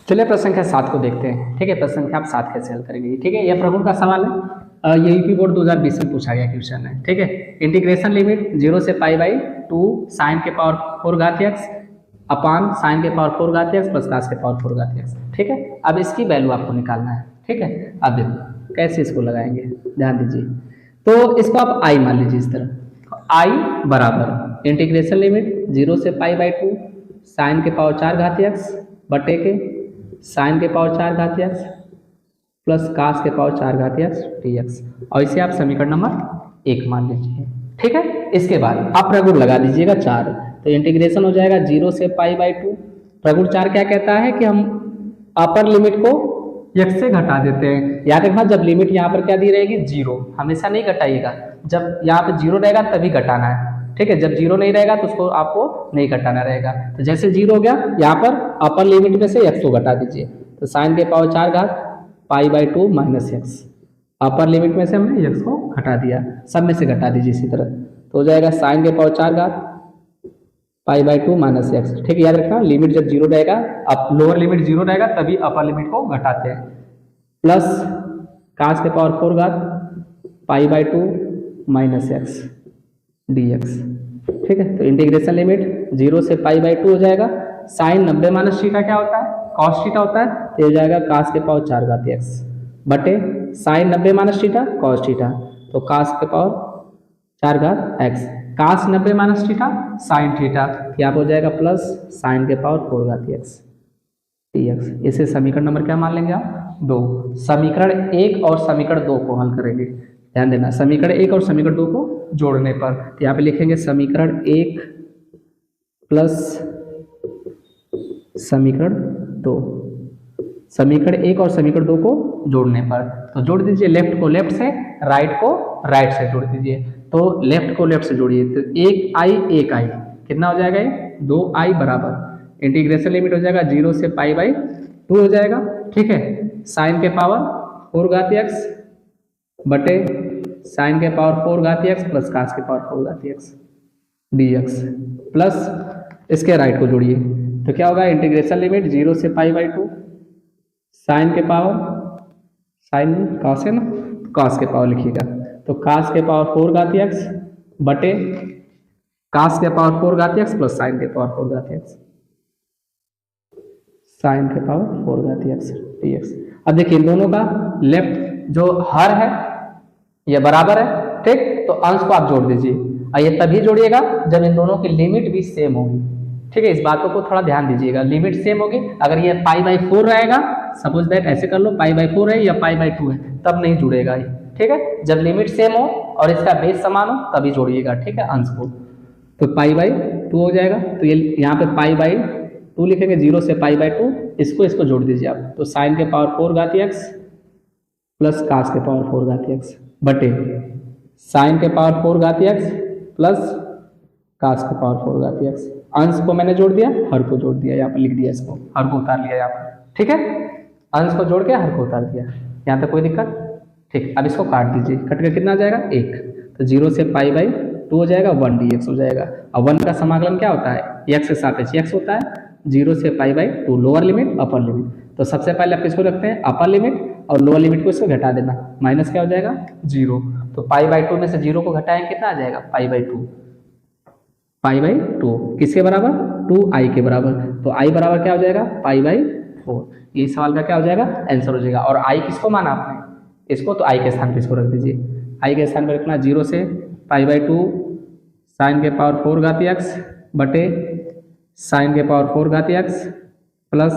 चलिए प्रश्न संख्या 7 को देखते हैं। ठीक है, प्रश्न संख्या आप 7 कैसे हल करेंगे। ठीक है, यह प्रभु का सवाल है, ये यूपी बोर्ड 2020 में पूछा गया क्वेश्चन है। ठीक है, इंटीग्रेशन लिमिट 0 से π/2 साइन के पावर 4 घात x अपान साइन के पावर 4 घात x प्लस cos के पावर 4 घात x। ठीक है, अब इसकी वैल्यू आपको निकालना है। ठीक है, अब देखो कैसे इसको लगाएंगे, ध्यान दीजिए। तो इसको आप i मान लीजिए इस तरह, i बराबर इंटीग्रेशन लिमिट 0 से π/2 साइन के पावर 4 घात x बटे के साइन के पावर 4 घात x प्लस cos के पावर 4 घात x dx, और इसे आप समीकरण नंबर 1 मान लीजिए। ठीक है, इसके बाद आप प्रगुण लगा दीजिएगा 4, तो इंटीग्रेशन हो जाएगा 0 से π/2। प्रगुण 4 क्या कहता है कि हम अपर लिमिट को x से घटा देते हैं। याद रखना जब लिमिट यहाँ पर क्या दी रहेगी 0, हमेशा नहीं घटाइएगा, जब यहाँ पे 0 रहेगा तभी घटाना है, ठीक है। जब 0 नहीं रहेगा तो उसको आपको नहीं घटाना रहेगा। तो जैसे 0 हो गया यहाँ पर अपर लिमिट में से x को घटा दीजिए, तो साइन के पावर 4 घात π/2 माइनस एक्स, अपर लिमिट में से हमने x को घटा दिया, सब में से घटा दीजिए इसी तरह, तो हो जाएगा साइन के पावर 4 घात π/2 माइनस एक्स, ठीक है। याद रखना लिमिट जब 0 रहेगा, अब लोअर लिमिट 0 रहेगा तभी अपर लिमिट को घटाते हैं, प्लस कास के पावर 4 घात π/2 माइनस एक्स dx, ठीक है। तो इंटीग्रेशन लिमिट 0 से π/2 हो जाएगा, साइन 90 माइनस थीटा क्या होता है, कॉस थीटा होता है, तो हो जाएगा कास के पावर 4 घात x बटे sine 90 minus theta cos theta, तो कास के पावर 4 घात x, cos 90 minus theta sine theta, यहाँ पर हो जाएगा प्लस साइन के पावर 4 घात x dx। इसे समीकरण नंबर क्या मान लेंगे आप 2। समीकरण 1 और समीकरण 2 को हल करेंगे, ध्यान देना समीकरण 1 और समीकरण 2 को जोड़ने पर, तो यहाँ पे लिखेंगे समीकरण 1 प्लस समीकरण 2, समीकरण 1 और समीकरण 2 को जोड़ने पर, तो जोड़ दीजिए लेफ्ट को लेफ्ट से, राइट को राइट से जोड़ दीजिए, तो लेफ्ट को लेफ्ट से जोड़िए, तो 1i कितना हो जाएगा ये 2i बराबर इंटीग्रेशन लिमिट हो जाएगा 0 से π/2 हो जाएगा, ठीक है। साइन के पावर 4 घात x बटे साइन के पावर 4 घात x प्लस कास के पावर 4 घात x dx, प्लस इसके राइट को जोड़िए, तो क्या होगा इंटीग्रेशन लिमिट 0 से π/2 साइन के पावर, साइन कास है ना, कास के पावर लिखिएगा, तो कास के पावर 4 घात x बटे कास के पावर 4 घात x प्लस साइन के पावर 4 घात x, साइन के पावर 4 घात x dx। अब देखिए इन दोनों का लेफ्ट जो हर है ये बराबर है, ठीक, तो अंश को आप जोड़ दीजिए, और ये तभी जोड़िएगा जब इन दोनों की लिमिट भी सेम होगी, ठीक है। इस बातों को थोड़ा ध्यान दीजिएगा, लिमिट सेम होगी, अगर ये π/4 रहेगा, सपोज दैट ऐसे कर लो π/4 है या π/2 है, तब नहीं जुड़ेगा ये, ठीक है। जब लिमिट सेम हो और इसका बेस समान हो तभी जोड़िएगा, ठीक है, अंश को, तो π/2 हो जाएगा, तो ये यहाँ पे π/2 लिखेंगे 0 से π/2, इसको जोड़ दीजिए आप, तो साइन के पावर 4 घात x प्लस कास के पावर 4 घात x बटे साइन के पावर 4 घात x प्लस कास के पावर 4 घात x, अंश को मैंने जोड़ दिया, हर को जोड़ दिया, यहाँ पर लिख दिया, इसको हर को उतार लिया यहाँ पर, ठीक है, अंश को जोड़ के हर को उतार दिया, यहाँ तक कोई दिक्कत, ठीक। अब इसको काट दीजिए, कट के कितना आ जाएगा 1, तो 0 से π/2 हो जाएगा 1 dx हो जाएगा, और 1 का समाकलन क्या होता है x के सापेक्ष x होता है, 0 से π/2 लोअर लिमिट अपर लिमिट, तो सबसे पहले आप किसको रखते हैं अपर लिमिट, और लोअर लिमिट को इसको घटा देना, माइनस क्या हो जाएगा 0, तो π/2 में से 0 को घटाएं कितना आ जाएगा π/2 किसके बराबर 2i के बराबर, तो i बराबर क्या हो जाएगा π/4, ये सवाल का क्या हो जाएगा आंसर हो जाएगा। और i किसको माना आपने इसको, तो i के स्थान पे इसको रख दीजिए, i के स्थान पे रखना 0 से π/2 साइन के पावर 4 घात x बटे साइन के पावर 4 घात x प्लस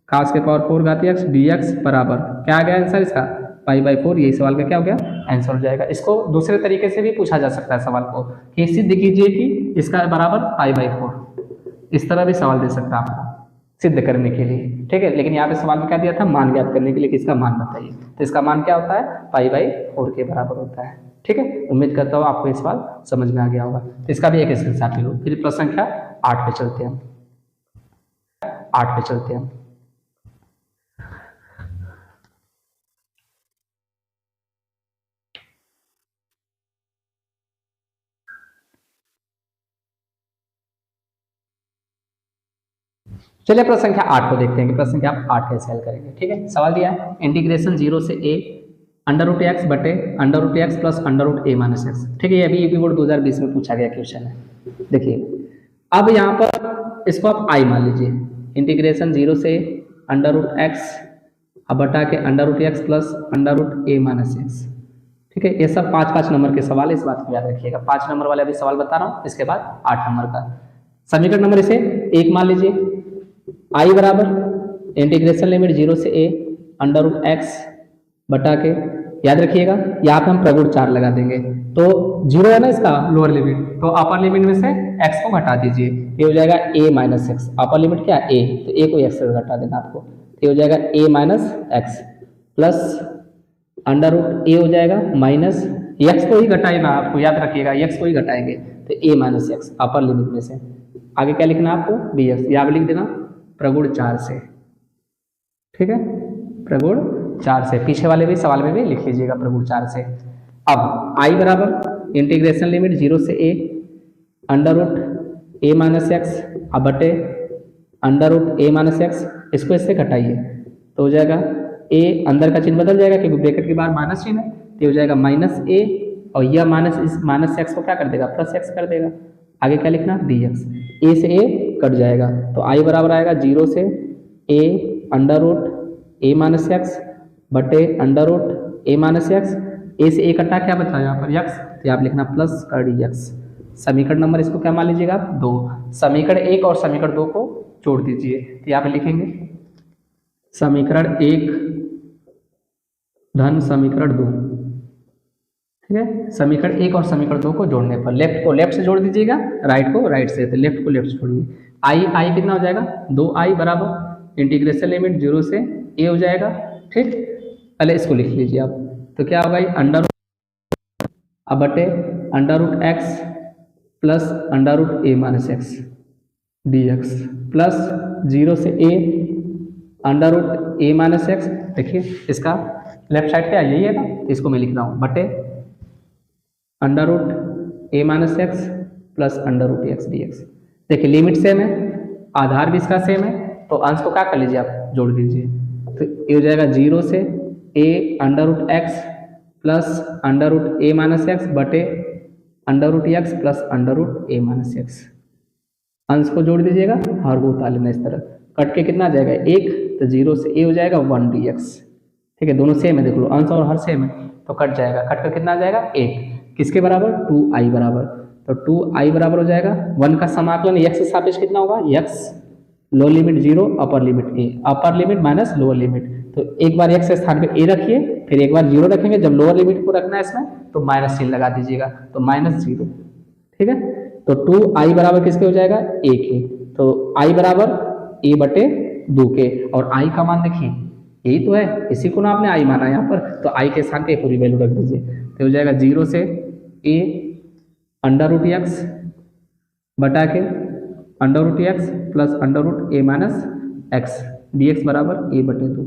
कास के पावर 4 घात x dx बराबर क्या आ गया आंसर इसका π/4, यही सवाल का क्या हो गया आंसर हो जाएगा। इसको दूसरे तरीके से भी पूछा जा सकता है सवाल को, कि सिद्ध कीजिए कि इसका बराबर π/4, इस तरह भी सवाल दे सकता है आपको सिद्ध करने के लिए, ठीक है। लेकिन यहाँ पे सवाल में क्या दिया था मान ज्ञात करने के लिए, कि इसका मान बताइए, तो इसका मान क्या होता है π/4 के बराबर होता है, ठीक है। उम्मीद करता हूँ आपको ये सवाल समझ में आ गया होगा, तो इसका भी एक स्क्रीनशॉट ले लो। फिर प्रश्न संख्या 8 पे चलते हैं, 8 पे चलते हैं। चलिए प्रश्न संख्या 8 को देखते हैं कि प्रश्न संख्या 8 कैसे हल करेंगे, ठीक है। सवाल दिया है इंटीग्रेशन 0 से a √x बटे √x plus √a minus x, ठीक है। ये अभी यूपी बोर्ड 2020 में पूछा गया क्वेश्चन है। देखिए अब यहाँ पर इसको आप i मान लीजिए, इंटीग्रेशन 0 से √x अब बटा के √x plus √a minus x, ठीक है। ये सब 5-5 नंबर के सवाल, इस बात को याद रखिएगा। 5 नंबर वाले अभी सवाल बता रहा हूँ, इसके बाद 8 नंबर का समीकरण नंबर इसे 1 मान लीजिए, i बराबर इंटीग्रेशन लिमिट 0 से a √x बटा के, याद रखिएगा यहाँ पे हम प्रगुण 4 लगा देंगे, तो 0 है ना इसका लोअर लिमिट, तो अपर लिमिट में से x को घटा दीजिए, ये हो जाएगा a minus x, upper limit क्या a, तो a को x से घटा देना आपको, ये हो जाएगा a minus x plus under root a हो जाएगा माइनस एक्स को ही घटाएगा, आपको याद रखिएगा एक्स को ही घटाएंगे तो ए माइनस एक्स अपर लिमिट में से। आगे क्या लिखना है आपको डी एक्स, यहाँ पे लिख देना प्रगुण 4 से, ठीक है, प्रगुण 4 से। पीछे वाले भी सवाल में भी लिख लीजिएगा प्रगुण 4 से। अब आई बराबर इंटीग्रेशन लिमिट 0 से a under root a minus x अब बटे under root a minus x, इसको इससे घटाइए तो हो जाएगा ए, अंदर का चिन्ह बदल जाएगा क्योंकि ब्रैकेट के बाद माइनस चिन्ह है, तो हो जाएगा माइनस ए और यह माइनस इस माइनस एक्स को क्या कर देगा प्लस एक्स कर देगा। आगे क्या लिखना डी एक्स, ए से ए कट जाएगा तो आई बराबर आएगा 0 से a under root a minus x बटे under root a minus x, ए से ए कटा क्या बचा यहाँ पर एक्स, तो आप लिखना प्लस कर डी एक्स। समीकरण नंबर इसको क्या मान लीजिएगा आप 2, समीकरण 1 और समीकरण 2 को जोड़ दीजिए तो यहाँ पे लिखेंगे समीकरण 1 धन समीकरण 2, ठीक है। समीकरण 1 और समीकरण 2 को जोड़ने पर लेफ्ट को लेफ्ट से जोड़ दीजिएगा, राइट को राइट से, तो लेफ्ट को लेफ्ट से जोड़िए। आई कितना हो जाएगा 2i बराबर इंटीग्रेशन लिमिट 0 से ए हो जाएगा, ठीक। पहले इसको लिख लीजिए आप, तो क्या होगा अंडर अब बटे under root x plus under root a minus x d x plus 0 से a under root a minus x. देखिए इसका लेफ्ट साइड पे आ यही है ना, इसको मैं लिख रहा हूँ बटे under root a minus x plus under root x d x. देखिए लिमिट सेम है, आधार भी इसका सेम है, तो अंश को क्या कर लीजिए आप जोड़ दीजिए, तो ये हो जाएगा 0 से a under root x plus under root a minus x बटे under root x plus under root a minus x. अंश को जोड़ दीजिएगा, हर को उतार लेना इस तरह, कट के कितना आ जाएगा 1, तो 0 से ए हो जाएगा 1 डी एक्स, ठीक है। दोनों सेम है, देख लो अंश और हर सेम है तो कट जाएगा, कट कर कितना आ जाएगा 1, किसके बराबर 2i बराबर, तो 2i बराबर हो जाएगा 1 का समाकलन एक्स के सापेक्ष कितना होगा x lower limit 0 upper limit a, upper limit minus lower limit, तो एक बार एक्स के स्थान पे ए रखिए फिर एक बार 0 रखेंगे, जब लोअर लिमिट को रखना है इसमें तो माइनस चिन्ह लगा दीजिएगा तो -0, ठीक है। तो 2i बराबर किसके हो जाएगा a के, तो i बराबर a बटे 2 के, और i का मान देखिए यही तो है, इसी को ना आपने i माना यहाँ पर, तो i के स्थान पे पूरी वैल्यू रख दीजिए तो हो जाएगा 0 से a अंडर रूट एक्स बटा के under root x plus under root a minus x d x बराबर a बटे 2।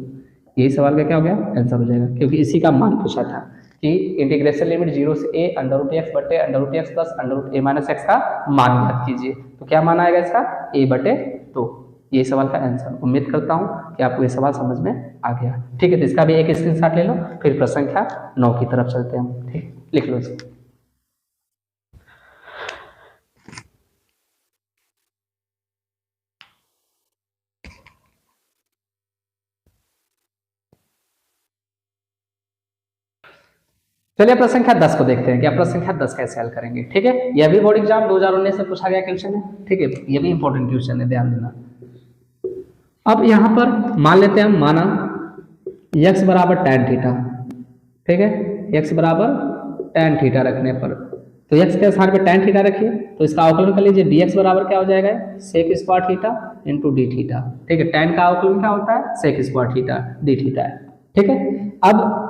यही सवाल का क्या हो गया आंसर हो जाएगा, क्योंकि इसी का मान पूछा था कि इंटीग्रेशन लिमिट 0 से ए अंडर रूट एक्स बटे under root x plus under root a minus x का मान याद कीजिए, तो क्या मान आएगा इसका a बटे 2। यही सवाल का आंसर। उम्मीद करता हूँ कि आपको ये सवाल समझ में आ गया, ठीक है। तो इसका भी एक स्क्रीनशॉट ले लो, फिर प्रश्न संख्या 9 की तरफ चलते हैं हम, ठीक, लिख लो इसको। चलिए प्रश्न संख्या 10 को देखते हैं कि आप प्रश्न संख्या 10 कैसे हल करेंगे, ठीक है। यह भी बोर्ड एग्जाम 2019 से पूछा गया क्वेश्चन है, ठीक है, ये भी इंपॉर्टेंट क्वेश्चन है, ध्यान देना। अब यहाँ पर मान लेते हैं हम, माना x बराबर tan थीटा, ठीक है, x बराबर tan थीटा रखने पर, तो x के स्थान पे tan थीटा रखिए तो इसका अवकलन कर लीजिए, dx बराबर क्या हो जाएगा sec square theta into D theta, ठीक है। tan का अवकलन क्या होता है sec square theta d theta है, ठीक है। अब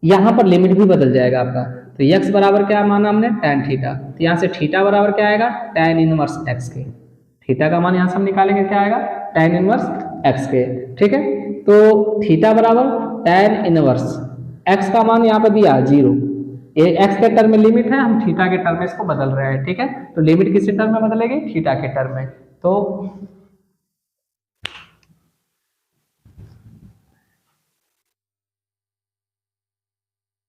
यहाँ पर लिमिट भी बदल जाएगा आपका, तो x बराबर क्या माना हमने tan थीटा, तो यहाँ से थीटा बराबर क्या आएगा tan इनवर्स x के, थीटा का मान यहाँ से हम निकालेंगे क्या आएगा tan इनवर्स x के, ठीक है। तो थीटा बराबर tan इनवर्स x का मान यहाँ पर दिया 0, ये x के टर्म में लिमिट है, हम थीटा के टर्म में इसको बदल रहे हैं, ठीक है। तो लिमिट किस टर्म में बदलेगी थीटा के टर्म में, तो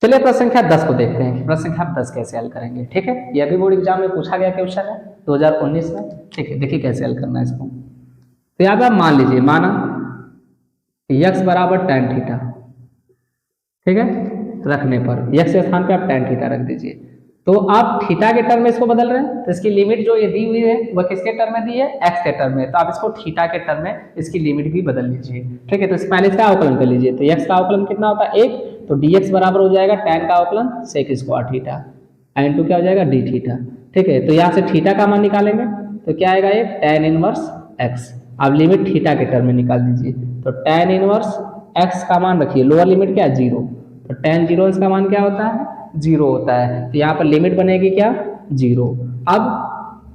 चलिए प्रश्न संख्या 10 को देखते हैं कि प्रश्न संख्या 10 कैसे हल करेंगे, ठीक है। यह भी बोर्ड एग्जाम में पूछा गया क्वेश्चन है 2019 में, ठीक है। देखिए कैसे हल करना है इसको, तो यहाँ पे आप मान लीजिए, माना x बराबर tan थीटा, ठीक है, रखने पर x के स्थान पे आप tan थीटा रख दीजिए, तो आप थीटा के टर्म में इसको बदल रहे हैं, तो इसकी लिमिट जो ये दी हुई है वह किसके टर्म में दी है x के टर्म में, तो आप इसको थीटा के टर्म में इसकी लिमिट भी बदल लीजिए, ठीक है। तो इस पहले इसका अवकलन कर लीजिए, तो x का अवकलन कितना होता है 1, तो dx बराबर हो जाएगा tan का अवकलन sec स्क्वायर थीटा इनटू क्या हो जाएगा d थीटा, ठीक है। तो यहाँ से थीटा का मान निकालेंगे तो क्या आएगा ये tan इनवर्स x, अब लिमिट थीटा के टर्म में निकाल दीजिए, तो tan इनवर्स x का मान रखिए, लोअर लिमिट क्या है 0, तो tan 0 इसका मान क्या होता है 0 होता है, तो यहाँ पर लिमिट बनेगी क्या 0। अब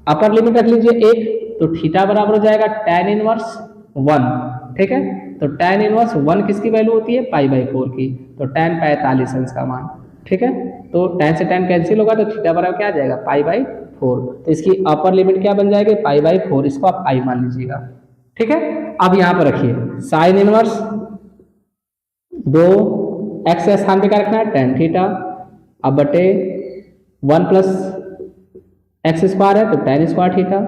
अपर लिमिट रख लीजिए 1, तो थीटा बराबर हो जाएगा tan इनवर्स 1, ठीक है। तो tan इनवर्स 1 किसकी वैल्यू होती है π/4 की, तो tan 45 है इसका मान, ठीक है। तो tan से tan कैंसिल होगा तो थीटा बराबर क्या आ जाएगा π/4, तो इसकी अपर लिमिट क्या बन जाएगी π/4, इसको आप i मान लीजिएगा, ठीक है। अब यहाँ पर रखिए साइन इनवर्स 2 x के स्थान पे क्या रखना है tan थीटा, अब बटे 1 प्लस एक्स स्क्वायर है तो tan स्क्वायर थीटा,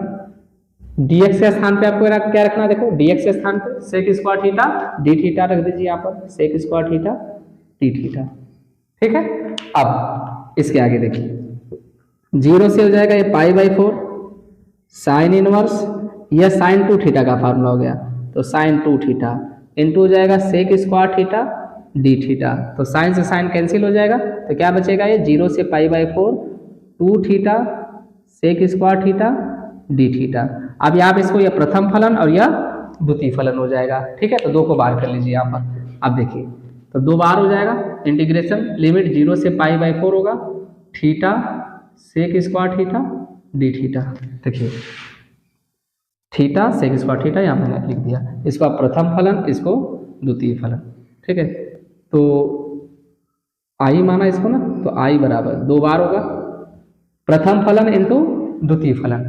dx के स्थान पे आपको क्या रखना है, देखो dx के स्थान पे sec square theta d theta रख दीजिए, यहाँ पर sec square theta d theta, ठीक है। अब इसके आगे देखिए 0 से हो जाएगा ये π/4 साइन इनवर्स, यह साइन 2 थीटा का फार्मूला हो गया, तो साइन 2 थीटा इंटू हो जाएगा sec square theta d theta, तो साइन से साइन कैंसिल हो जाएगा, तो क्या बचेगा ये 0 से π/4 2 theta sec square theta d theta. अब यहाँ पे इसको यह प्रथम फलन और यह द्वितीय फलन हो जाएगा, ठीक है। तो दो को बाहर कर लीजिए यहाँ पर, अब देखिए तो दो बार हो जाएगा, इंटीग्रेशन लिमिट 0 से π/4 होगा theta sec square theta d theta, देखिए थीटा sec स्क्वायर थीटा यहाँ मैंने लिख दिया, इसको आप प्रथम फलन इसको द्वितीय फलन, ठीक है। तो आई माना इसको ना, तो आई बराबर दो बार होगा प्रथम फलन इंटू द्वितीय फलन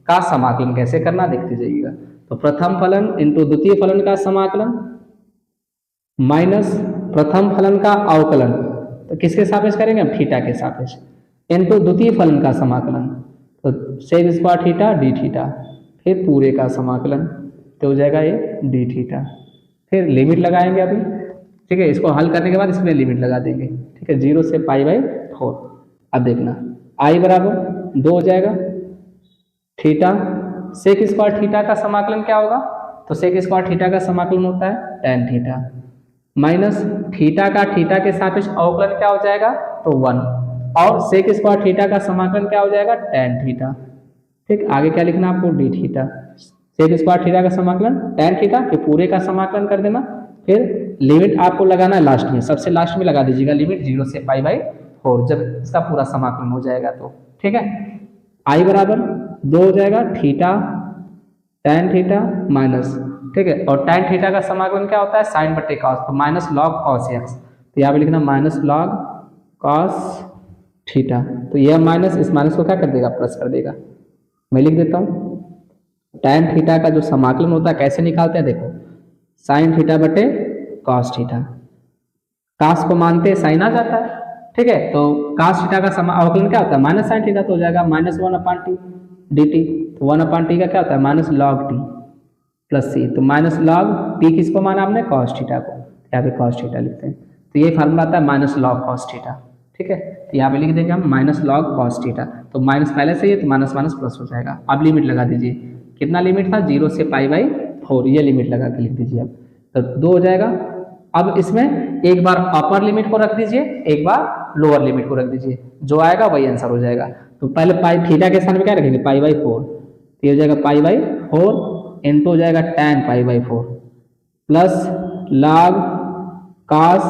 का समाकलन कैसे करना देखते जाइएगा। तो प्रथम फलन इंटू द्वितीय फलन का समाकलन माइनस प्रथम फलन का अवकलन, तो किसके सापेक्ष करेंगे हम थीटा के सापेक्ष, इंटू द्वितीय फलन का समाकलन, तो sec square theta d theta, फिर पूरे का समाकलन तो हो जाएगा ये डी थीटा, फिर लिमिट लगाएंगे अभी, ठीक है। इसको हल करने के बाद इसमें लिमिट लगा देंगे, ठीक है 0 से π/4। अब देखना आई बराबर 2 हो जाएगा थीटा सेक स्क्वायर थीटा का समाकलन क्या होगा, तो सेक स्क्वायर थीटा का समाकलन होता है tan थीटा माइनस थीटा का थीटा के सापेक्ष अवकलन क्या हो जाएगा तो 1, और सेक स्क्वायर थीटा का समाकलन क्या हो जाएगा tan थीटा, ठीक। आगे क्या लिखना आपको d theta, sec square theta का समाकलन tan थीटा के पूरे का समाकलन कर देना, फिर लिमिट आपको लगाना है लास्ट में, सबसे लास्ट में लगा दीजिएगा लिमिट 0 से π/4 जब इसका पूरा समाकलन हो जाएगा तो, ठीक है। आई बराबर 2 हो जाएगा थीटा tan थीटा माइनस, ठीक है, और tan थीटा का समाकलन क्या होता है साइन बटे कॉस, तो माइनस लॉग कॉस एक्स, तो यहाँ पे लिखना माइनस लॉग कॉस थीटा, तो यह माइनस इस माइनस को क्या कर देगा प्लस कर देगा। मैं लिख देता हूँ tan थीटा का जो समाकलन होता है कैसे निकालते हैं, देखो साइन थीटा बटे कॉस थीटा, कॉस को मानते हैं साइन आ जाता है, ठीक है। तो कॉस थीटा का अवकलन क्या होता है माइनस साइन थीटा, तो हो जाएगा -1/t dt, तो 1/t का क्या होता है माइनस लॉग टी प्लस सी, तो माइनस लॉग टी किसको माना आपने कॉस थीटा को, यहाँ पे कॉस थीटा लिखते हैं, तो ये फार्मूला आता है माइनस लॉग कॉस थीटा, ठीक है। तो यहाँ पे लिख देंगे हम माइनस लॉग कॉस थीटा, तो माइनस पहले से ही तो माइनस माइनस प्लस हो जाएगा। अब लिमिट लगा दीजिए, कितना लिमिट था 0 से π/4, ये लिमिट लगा के लिख दीजिए अब, तो 2 हो जाएगा। अब इसमें एक बार अपर लिमिट को रख दीजिए, एक बार लोअर लिमिट को रख दीजिए, जो आएगा वही आंसर हो जाएगा। तो पहले पाई थीटा के स्थान पे क्या रखेंगे π/4, ये हो जाएगा π/4 इंटू हो जाएगा tan π/4 प्लस log cos,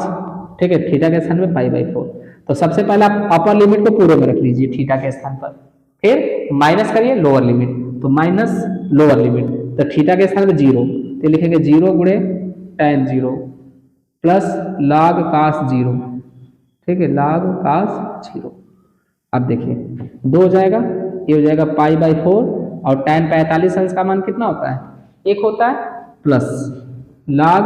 ठीक है, थीटा के स्थान पे π/4। तो सबसे पहले आप अपर लिमिट को पूरे में रख लीजिए थीटा के स्थान पर, फिर माइनस करिए लोअर लिमिट, तो माइनस लोअर लिमिट, तो थीटा के स्थान पे 0, तो लिखेंगे 0 गुणे tan 0 प्लस log cos 0, ठीक है log cos 0। अब देखिए 2 हो जाएगा, ये हो जाएगा π/4 और tan 45 अंश का मान कितना होता है 1 होता है, प्लस log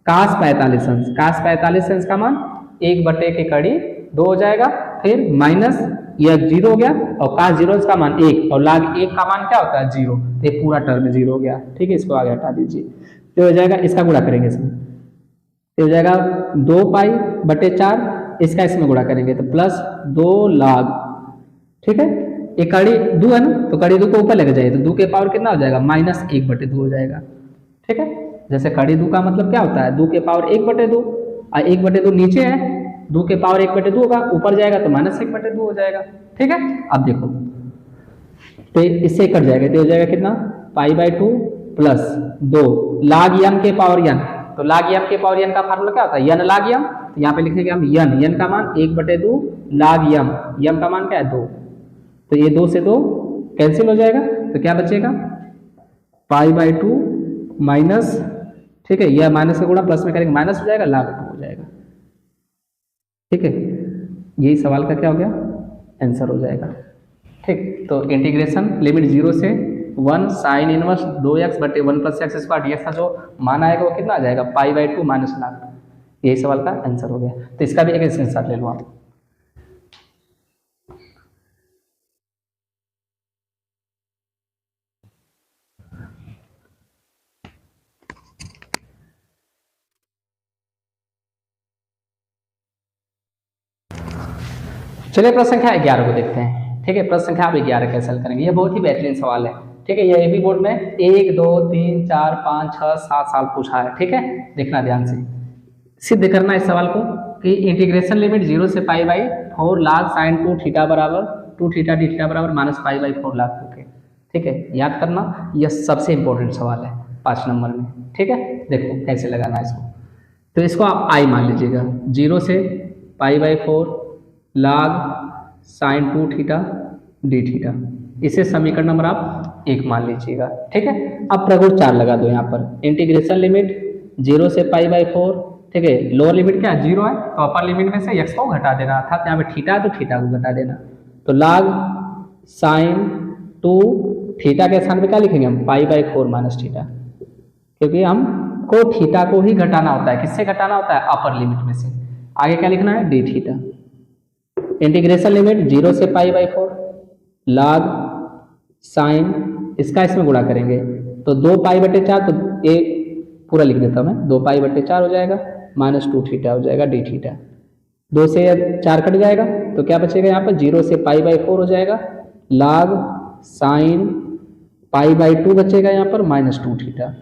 cos 45 अंश, cos 45 अंश का मान 1/2 हो जाएगा, फिर माइनस यह 0 हो गया और cos 0 अंश का मान 1 और log 1 का मान क्या होता है 0, ये पूरा टर्म 0 हो गया, ठीक है। इसको आगे हटा दीजिए, तो हो जाएगा इसका गुणा करेंगे इसमें, तो हो जाएगा 2π/4, इसका इसमें गुणा करेंगे तो प्लस 2 log, ठीक है। ये कड़ी 2 है ना, तो कड़ी 2 को ऊपर लेके जाइए, तो 2 के पावर कितना हो जाएगा -1/2 हो जाएगा, ठीक है। जैसे कड़ी 2 का मतलब क्या होता है 2 के पावर 1/2, और 1/2 नीचे है, 2 के पावर 1/2 होगा, ऊपर जाएगा तो -1/2 हो जाएगा, ठीक है। अब देखो तो इससे कट जाएगा, तो हो जाएगा कितना π/2 प्लस 2 log m के पावर n। तो log m के पावर n का फार्मूला क्या होता है, n log m। तो यहाँ पे लिखेंगे हम n का मान 1/2 log m का मान क्या है 2। तो ये 2 से 2 कैंसिल हो जाएगा, तो क्या बचेगा π/2 माइनस, ठीक है, यह माइनस का गुणा प्लस में करेंगे माइनस हो जाएगा, log 2 हो जाएगा। ठीक है, यही सवाल का क्या हो गया आंसर हो जाएगा। ठीक, तो इंटीग्रेशन लिमिट 0 से 1 sine inverse 2x/1 + x² dx का जो मान आएगा वो कितना आ जाएगा π/2 माइनस log 2। यही सवाल का आंसर हो गया। तो इसका भी एक स्क्रीनशॉट ले लो आप। चलिए प्रश्न संख्या 11 को देखते हैं। ठीक है, प्रश्न संख्या आप 11 कैसे हल करेंगे, ये बहुत ही बेहतरीन सवाल है। ठीक है, ये भी बोर्ड में 1 2 3 4 5 6 7 साल पूछा है। ठीक है, देखना ध्यान से, सिद्ध करना इस सवाल को कि इंटीग्रेशन लिमिट 0 से π/4 log sin 2 थीटा बराबर 2 थीटा d थीटा बराबर -π/4 log 2 के। ठीक है, याद करना, यह सबसे इंपॉर्टेंट सवाल है 5 नंबर में। ठीक है, देखो कैसे लगाना इसको। तो इसको आप i मान लीजिएगा, 0 से π/4 log sin 2 theta d theta, इसे समीकरण नंबर आप 1 मान लीजिएगा। ठीक है, अब प्रगुण 4 लगा दो यहाँ पर। इंटीग्रेशन लिमिट 0 से π/4, ठीक है, लोअर लिमिट क्या 0 है, तो अपर लिमिट में से x को घटा देना, अर्थात यहाँ पे थीटा है तो थीटा को घटा देना। तो log sin 2 थीटा के स्थान पे क्या लिखेंगे हम π/4 माइनस थीटा, क्योंकि हम को थीटा को ही घटाना होता है। किससे घटाना होता है, अपर लिमिट में से। आगे क्या लिखना है d थीटा। इंटीग्रेशन लिमिट 0 से π/4 log sin, इसका इसमें गुणा करेंगे तो 2π/4, तो ये पूरा लिख देता हूँ मैं, 2π/4 हो जाएगा माइनस 2 थीटा हो जाएगा d थीटा। 2 से 4 कट जाएगा तो क्या बचेगा यहाँ पर 0 से π/4 हो जाएगा log sin π/2 बचेगा यहाँ पर -2 थीटा।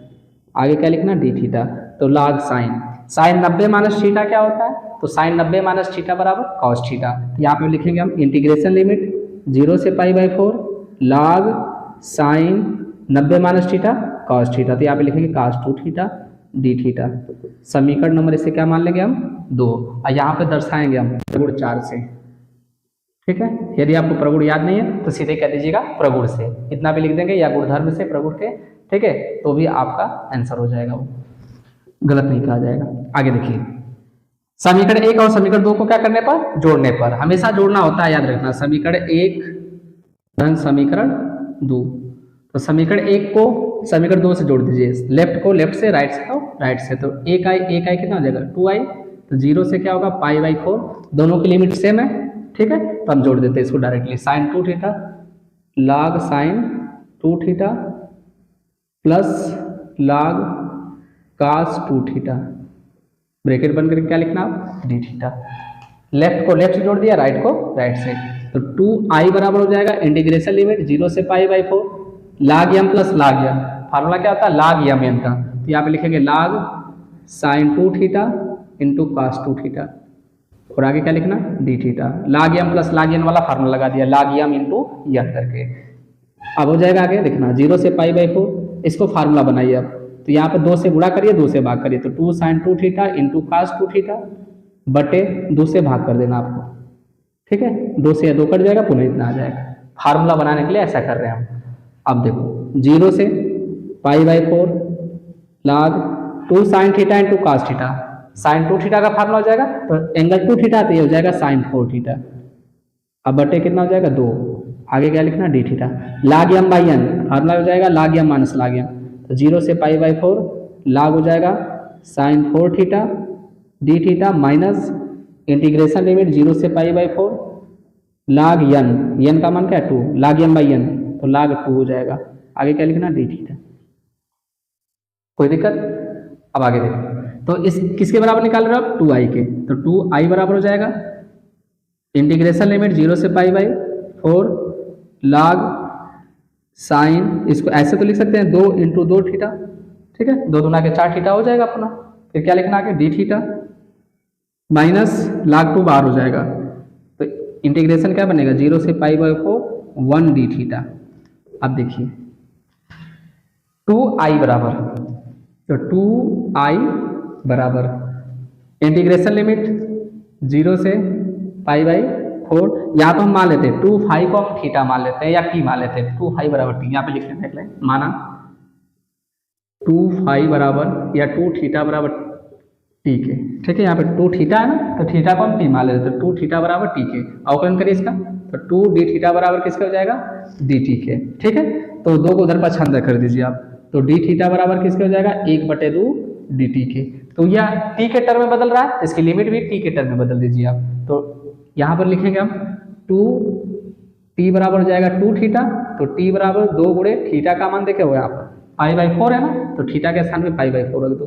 आगे क्या लिखना d थीटा। तो log sin 90 माइनस थीटा क्या होता है, तो sin 90 माइनस थीटा बराबर cos थीटा। तो यहाँ पे लिखेंगे हम इंटीग्रेशन लिमिट 0 से π/4 log sin 90 minus theta cos theta. तो यहाँ पे लिखेंगे cos 2 थीटा d थीटा। समीकरण नंबर इसे क्या मान लेंगे हम 2, और यहाँ पे दर्शाएंगे हम प्रगुण 4 से। ठीक है, यदि आपको प्रगुण याद नहीं है तो सीधे कह दीजिएगा प्रगुण से, इतना भी लिख देंगे, या गुणधर्म से प्रगुण के। ठीक है, तो भी आपका आंसर हो जाएगा, वो गलत नहीं कहा जाएगा। आगे देखिए, समीकरण 1 और समीकरण 2 को क्या करने पर, जोड़ने पर। हमेशा जोड़ना होता है, याद रखना। समीकरण 1 धन समीकरण 2, तो समीकरण 1 को समीकरण 2 से जोड़ दीजिए, लेफ्ट को लेफ्ट से, राइट से तो राइट से। तो 1i कितना हो जाएगा 2i, तो 0 से क्या होगा π/4, दोनों की लिमिट सेम है। ठीक है, तो हम जोड़ देते हैं इसको directly. sin 2 theta log sin 2 theta plus log cos 2 theta, bracket बंद करके क्या लिखना आप d थीटा। लेफ्ट को लेफ्ट से जोड़ दिया, राइट को राइट से। तो 2i बराबर हो जाएगा इंटीग्रेशन लिमिट 0 से π/4 log m plus log m। Formula क्या होता है log m का, तो यहाँ पे लिखेंगे log sin 2 theta into cos 2 theta, और आगे क्या लिखना d theta. log m plus log n वाला फार्मूला लगा दिया, log m इंटू n करके। अब हो जाएगा आगे देखना 0 से π/4, इसको फार्मूला बनाइए अब। तो यहाँ पे 2 से गुणा करिए, 2 से भाग करिए, तो 2 sin 2 theta into cos 2 theta बटे 2 से भाग कर देना आपको। ठीक है, 2 से 2 कट जाएगा, पुनः इतना आ जाएगा। फार्मूला बनाने के लिए ऐसा कर रहे हैं हम। अब देखो 0 से π/4 log 2 sin theta into cos theta, sin 2 theta का फार्मूला हो जाएगा, तो एंगल 2 थीटा, तो ये हो जाएगा sin 4 थीटा। अब बटे कितना हो जाएगा 2, आगे क्या लिखना d theta. log m by n formula हो जाएगा log m minus log m, तो 0 से π/4 log हो जाएगा sin 4 theta d theta minus integration limit 0 से π/4 log n का मान क्या है 2, log m बाई n, तो log 2 हो जाएगा। आगे क्या लिखना d थीटा। कोई दिक्कत? अब आगे देखो, तो इस किसके बराबर निकाल रहे हो आप 2i के, तो 2i बराबर हो जाएगा इंटीग्रेशन लिमिट 0 से π/4 log साइन, इसको ऐसे तो लिख सकते हैं 2 इंटू 2 थीटा। ठीक है, 2 दूना के 4 थीटा हो जाएगा अपना। फिर क्या लिखना आगे d थीटा माइनस log 2 बाहर हो जाएगा, तो इंटीग्रेशन क्या बनेगा 0 से π/4 1 d थीटा। अब देखिए 2i बराबर, तो 2i बराबर इंटीग्रेशन लिमिट 0 से π/4, यहाँ तो हम मान लेते हैं 2 फाई को हम थीटा मान लेते हैं या टी मान लेते हैं, 2 फाई बराबर टी यहाँ पे लिख लेते हैं, माना 2 फाई बराबर या 2 थीटा बराबर टी के, ठीक है। यहाँ पे 2 थीटा है ना, तो थीटा को हम टी मान लेते हैं, 2 थीटा बराबर टी के। अवकलन करिए इसका, तो 2 डी थीटा बराबर किसका हो जाएगा, डी टी के, ठीक है। तो 2 को उधर पछंद कर दीजिए आप, तो डी थीटा बराबर किसका हो जाएगा, 1/2 डी टी के। तो यह टी के टर्म में बदल रहा है, इसकी लिमिट भी टी के टर्म में बदल दीजिए आप। तो यहाँ पर लिखेंगे हम 2 टी बराबर हो जाएगा 2 थीटा, तो टी बराबर 2 गुणे थीटा का मान देखे हो यहाँ पर π/4 है ना, तो थीटा के स्थान पे π/4 रख दो,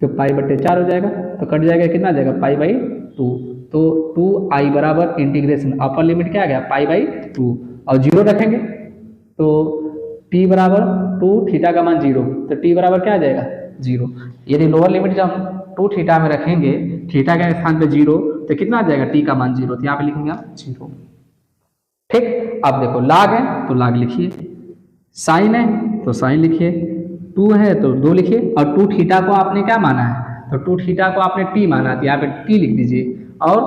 तो π/4 हो जाएगा, तो कट जाएगा, कितना आ जाएगा π/2। तो 2i बराबर इंटीग्रेशन अपर लिमिट क्या आ गया π/2 और 0 रखेंगे, तो t बराबर 2 थीटा का मान 0, तो t बराबर क्या आ जाएगा 0। यदि लोअर लिमिट जब हम 2 थीटा में रखेंगे, थीटा के स्थान पे 0, तो कितना आ जाएगा t का मान 0, तो यहाँ पे लिखेंगे आप 0, ठीक। अब देखो लाग है तो लाग लिखिए, साइन है तो साइन लिखिए, 2 है तो 2 लिखिए, और 2 थीटा को आपने क्या माना है, तो 2 थीटा को आपने t माना, तो यहाँ पे t लिख दीजिए। और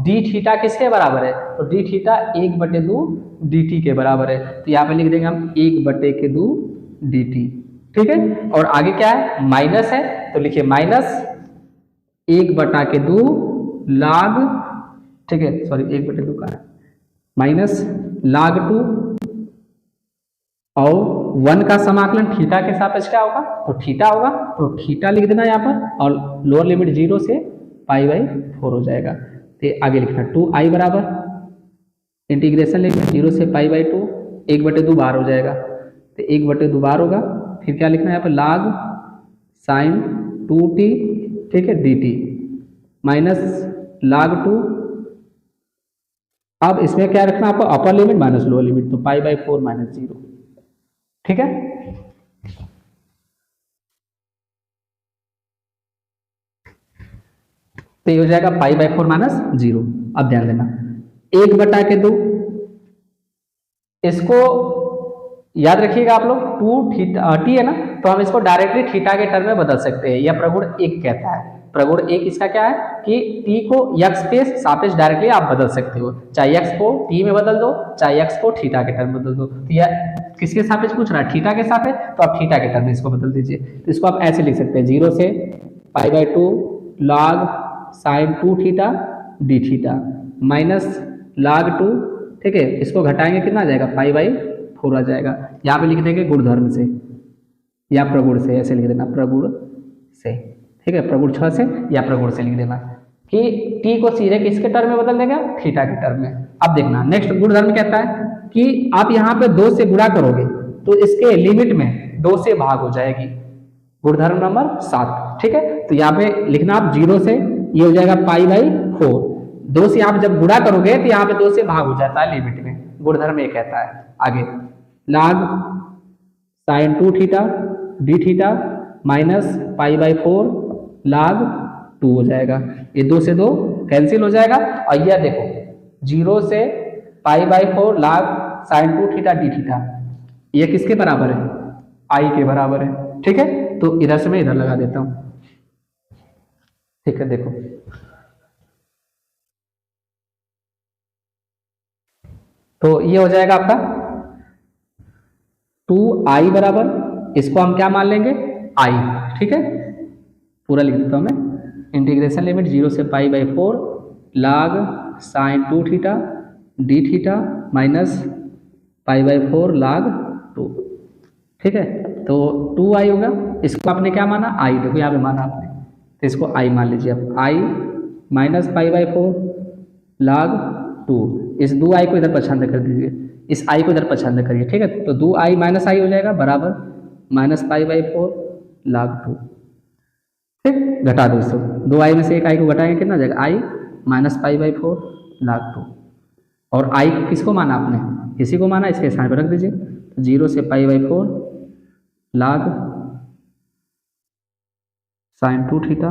d थीटा किसके बराबर है, तो d थीटा 1/2 dt के बराबर है, तो यहाँ पे लिख देंगे हम 1/2 dt, ठीक है। और आगे क्या है, माइनस है, तो लिखिए माइनस 1/2 लाग, ठीक है, सॉरी 1/2 का है, माइनस लाग 2 और 1 का समाकलन थीटा के सापेक्ष क्या होगा, तो थीटा होगा, तो थीटा लिख देना यहाँ पर, और लोअर लिमिट 0 से π/4 हो जाएगा। तो आगे लिखना 2i बराबर इंटीग्रेशन लिखना 0 से π/2, 1/2 बाहर हो जाएगा, तो 1/2 बाहर होगा, फिर क्या लिखना है यहाँ पर लाग साइन 2t, ठीक है, dt माइनस लाग 2। अब इसमें क्या रखना आपको, अपर लिमिट माइनस लोअर लिमिट, तो π/4 माइनस 0, ठीक है। तो ये हो जाएगा π/4 माइनस 0। अब ध्यान देना 1/2, इसको याद रखिएगा आप लोग, 2 थीटा टी है ना, तो हम इसको डायरेक्टली थीटा के टर्म में बदल सकते हैं, यह प्रगुण 1 कहता है। प्रगुण 1 इसका क्या है कि t को x पे सापेक्ष डायरेक्टली आप बदल सकते हो, चाहे x को t में बदल दो, चाहे x को थीटा के टर्म में बदल दो। तो यह किसके सापेक्ष पूछ रहा है, थीटा के सापेक्ष, तो आप थीटा के टर्म में इसको बदल दीजिए। तो इसको आप ऐसे लिख सकते हैं 0 से π/2 log sine 2 theta d theta minus log 2, ठीक है, इसको घटाएंगे कितना आ जाएगा π/4 आ जाएगा। यहाँ पे लिख देंगे गुणधर्म से या प्रगुण से, ऐसे लिख देना प्रगुण से, ठीक है, प्रगुण 6 से या प्रगुण से लिख देना कि t को सीधे किसके टर्म में बदल देगा, थीटा के टर्म में। अब देखना नेक्स्ट गुणधर्म कहता है कि आप यहाँ पे 2 से गुणा करोगे तो इसके लिमिट में 2 से भाग हो जाएगी, गुणधर्म नंबर 7, ठीक है। तो यहाँ पे लिखना आप 0 से, ये हो जाएगा π/4, 2 से आप जब गुणा करोगे तो यहाँ पे 2 से भाग हो जाता है लिमिट में, गुणधर्म ये कहता है। आगे log sine 2 theta d theta minus π/4 log 2 हो जाएगा, ये 2 से 2 कैंसिल हो जाएगा। और यह देखो 0 से π/4 log sine 2 theta d theta, ये किसके बराबर है, i के बराबर है, ठीक है। तो इधर से मैं इधर लगा देता हूं, ठीक है। देखो तो ये हो जाएगा आपका 2i बराबर, इसको हम क्या मान लेंगे i, ठीक है, पूरा लिख देता हूं मैं, इंटीग्रेशन लिमिट 0 से π/4 log sine 2 theta d theta minus π/4 log 2, ठीक है। तो 2i होगा, इसको आपने क्या माना i, देखो यहाँ पे माना आपने, तो इसको i मान लीजिए अब, i माइनस π/4 log 2, इस 2i को इधर पछंद कर दीजिए, इस i को इधर पछंद करिए, ठीक है। तो 2i माइनस i हो जाएगा बराबर माइनस π/4 log 2, ठीक, घटा दो इसको, 2i में से एक i को घटाएंगे कितना आ जाएगा, i माइनस π/4 log 2। और i किसको माना आपने, इसी को माना, इसके स्थान पर रख दीजिए, 0 से π/4 log sine 2 theta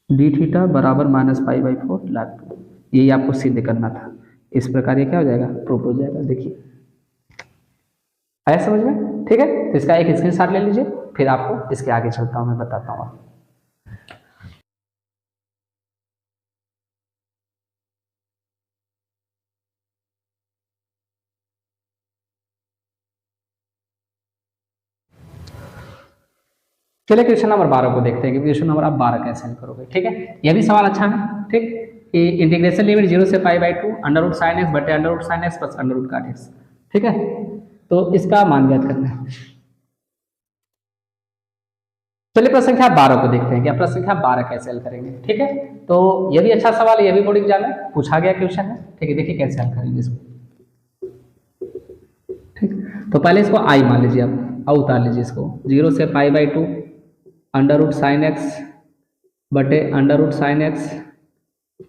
d theta बराबर माइनस π/4 log 2। यही आपको सिद्ध करना था, इस प्रकार ये क्या हो जाएगा, प्रूफ हो जाएगा। देखिए आया समझ में? ठीक है, तो इसका एक स्क्रीनशॉट ले लीजिए, फिर आपको इसके आगे चलता हूँ, मैं बताता हूँ। चलिए क्वेश्चन नंबर 12 को देखते हैं कि क्वेश्चन नंबर आप 12 कैसे हल करोगे। ठीक है, यह भी सवाल अच्छा है। ठीक, कि इंटीग्रेशन लिमिट 0 से pi by 2 under root sine x बटे under root sine x plus under root cos x. ठीक है, तो इसका मान ज्ञात करना है। चलिए प्रश्न संख्या 12 को देखते हैं कि आप प्रश्न संख्या 12 कैसे हल करेंगे। ठीक है, तो यह भी अच्छा सवाल है, यह भी बोर्ड एग्जाम में पूछा गया क्वेश्चन है। ठीक है, देखिए कैसे हल करेंगे इसको। ठीक, तो पहले इसको आई मान लीजिए आप, और उतार लीजिए इसको। 0 से pi by 2 under root sine x बटे under root sine x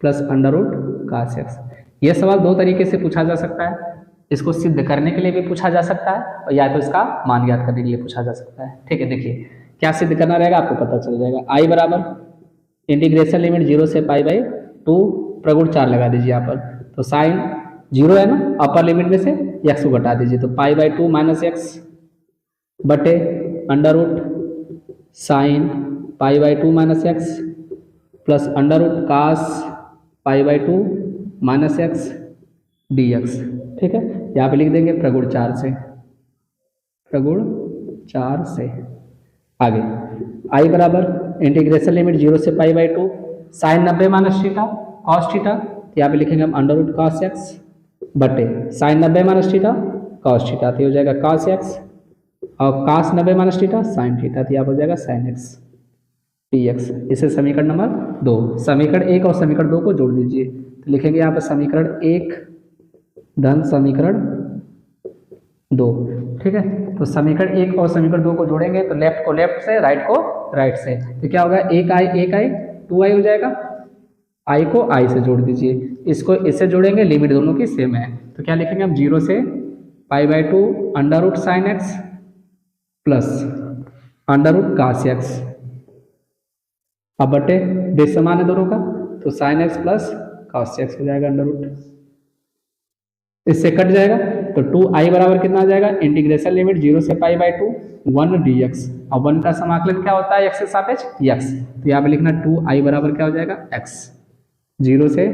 plus under root cos x. यह सवाल दो तरीके से पूछा जा सकता है, इसको सिद्ध करने के लिए भी पूछा जा सकता है, और या तो इसका मान ज्ञात करने के लिए पूछा जा सकता है। ठीक है, देखिए क्या सिद्ध करना रहेगा आपको पता चल जाएगा। आई बराबर इंटीग्रेशन लिमिट 0 से पाई बाई 2 प्रगुण 4 लगा दीजिए यहाँ पर, तो साइन 0 है ना, अपर लिमिट में से एक्स को घटा दीजिए, तो पाई बाई 2 माइनस एक्स बटे under root sine pi by 2 minus x plus under root cos pi by 2 minus x d x. ठीक है, यहाँ पे लिख देंगे प्रगुण 4 से, प्रगुण 4 से। आगे आई बराबर इंटीग्रेशन लिमिट 0 से pi by 2 sine 90 minus theta cos theta, यहाँ पे लिखेंगे हम अंडर रूट कॉस एक्स बटे sine 90 minus theta cos theta, तो हो जाएगा कॉस एक्स, और cos 90 minus theta sine theta, तो यहाँ पर हो जाएगा साइन एक्स टी एक्स। इसे समीकरण नंबर 2, समीकरण 1 और समीकरण 2 को जोड़ दीजिए, तो लिखेंगे यहाँ पर समीकरण 1 धन समीकरण 2। ठीक है, तो समीकरण 1 और समीकरण 2 को जोड़ेंगे तो लेफ्ट को लेफ्ट से, राइट को राइट से, तो क्या होगा, एक आई 2 आई हो जाएगा। आई को आई से जोड़ दीजिए, इसको इससे जोड़ेंगे, लिमिट दोनों की सेम है, तो क्या लिखेंगे हम 0 से pi by 2 under root sine x plus under root cos x, अब बटे बेस समान है दोनों का, तो sine x plus cos x हो जाएगा अंडर रूट, इससे कट जाएगा, तो 2i बराबर कितना आ जाएगा, इंटीग्रेशन लिमिट 0 से पाई बाई 2 1 dx, और 1 का समाकलन क्या होता है x के सापेक्ष x, तो यहाँ पे लिखना 2i बराबर क्या हो जाएगा x 0 से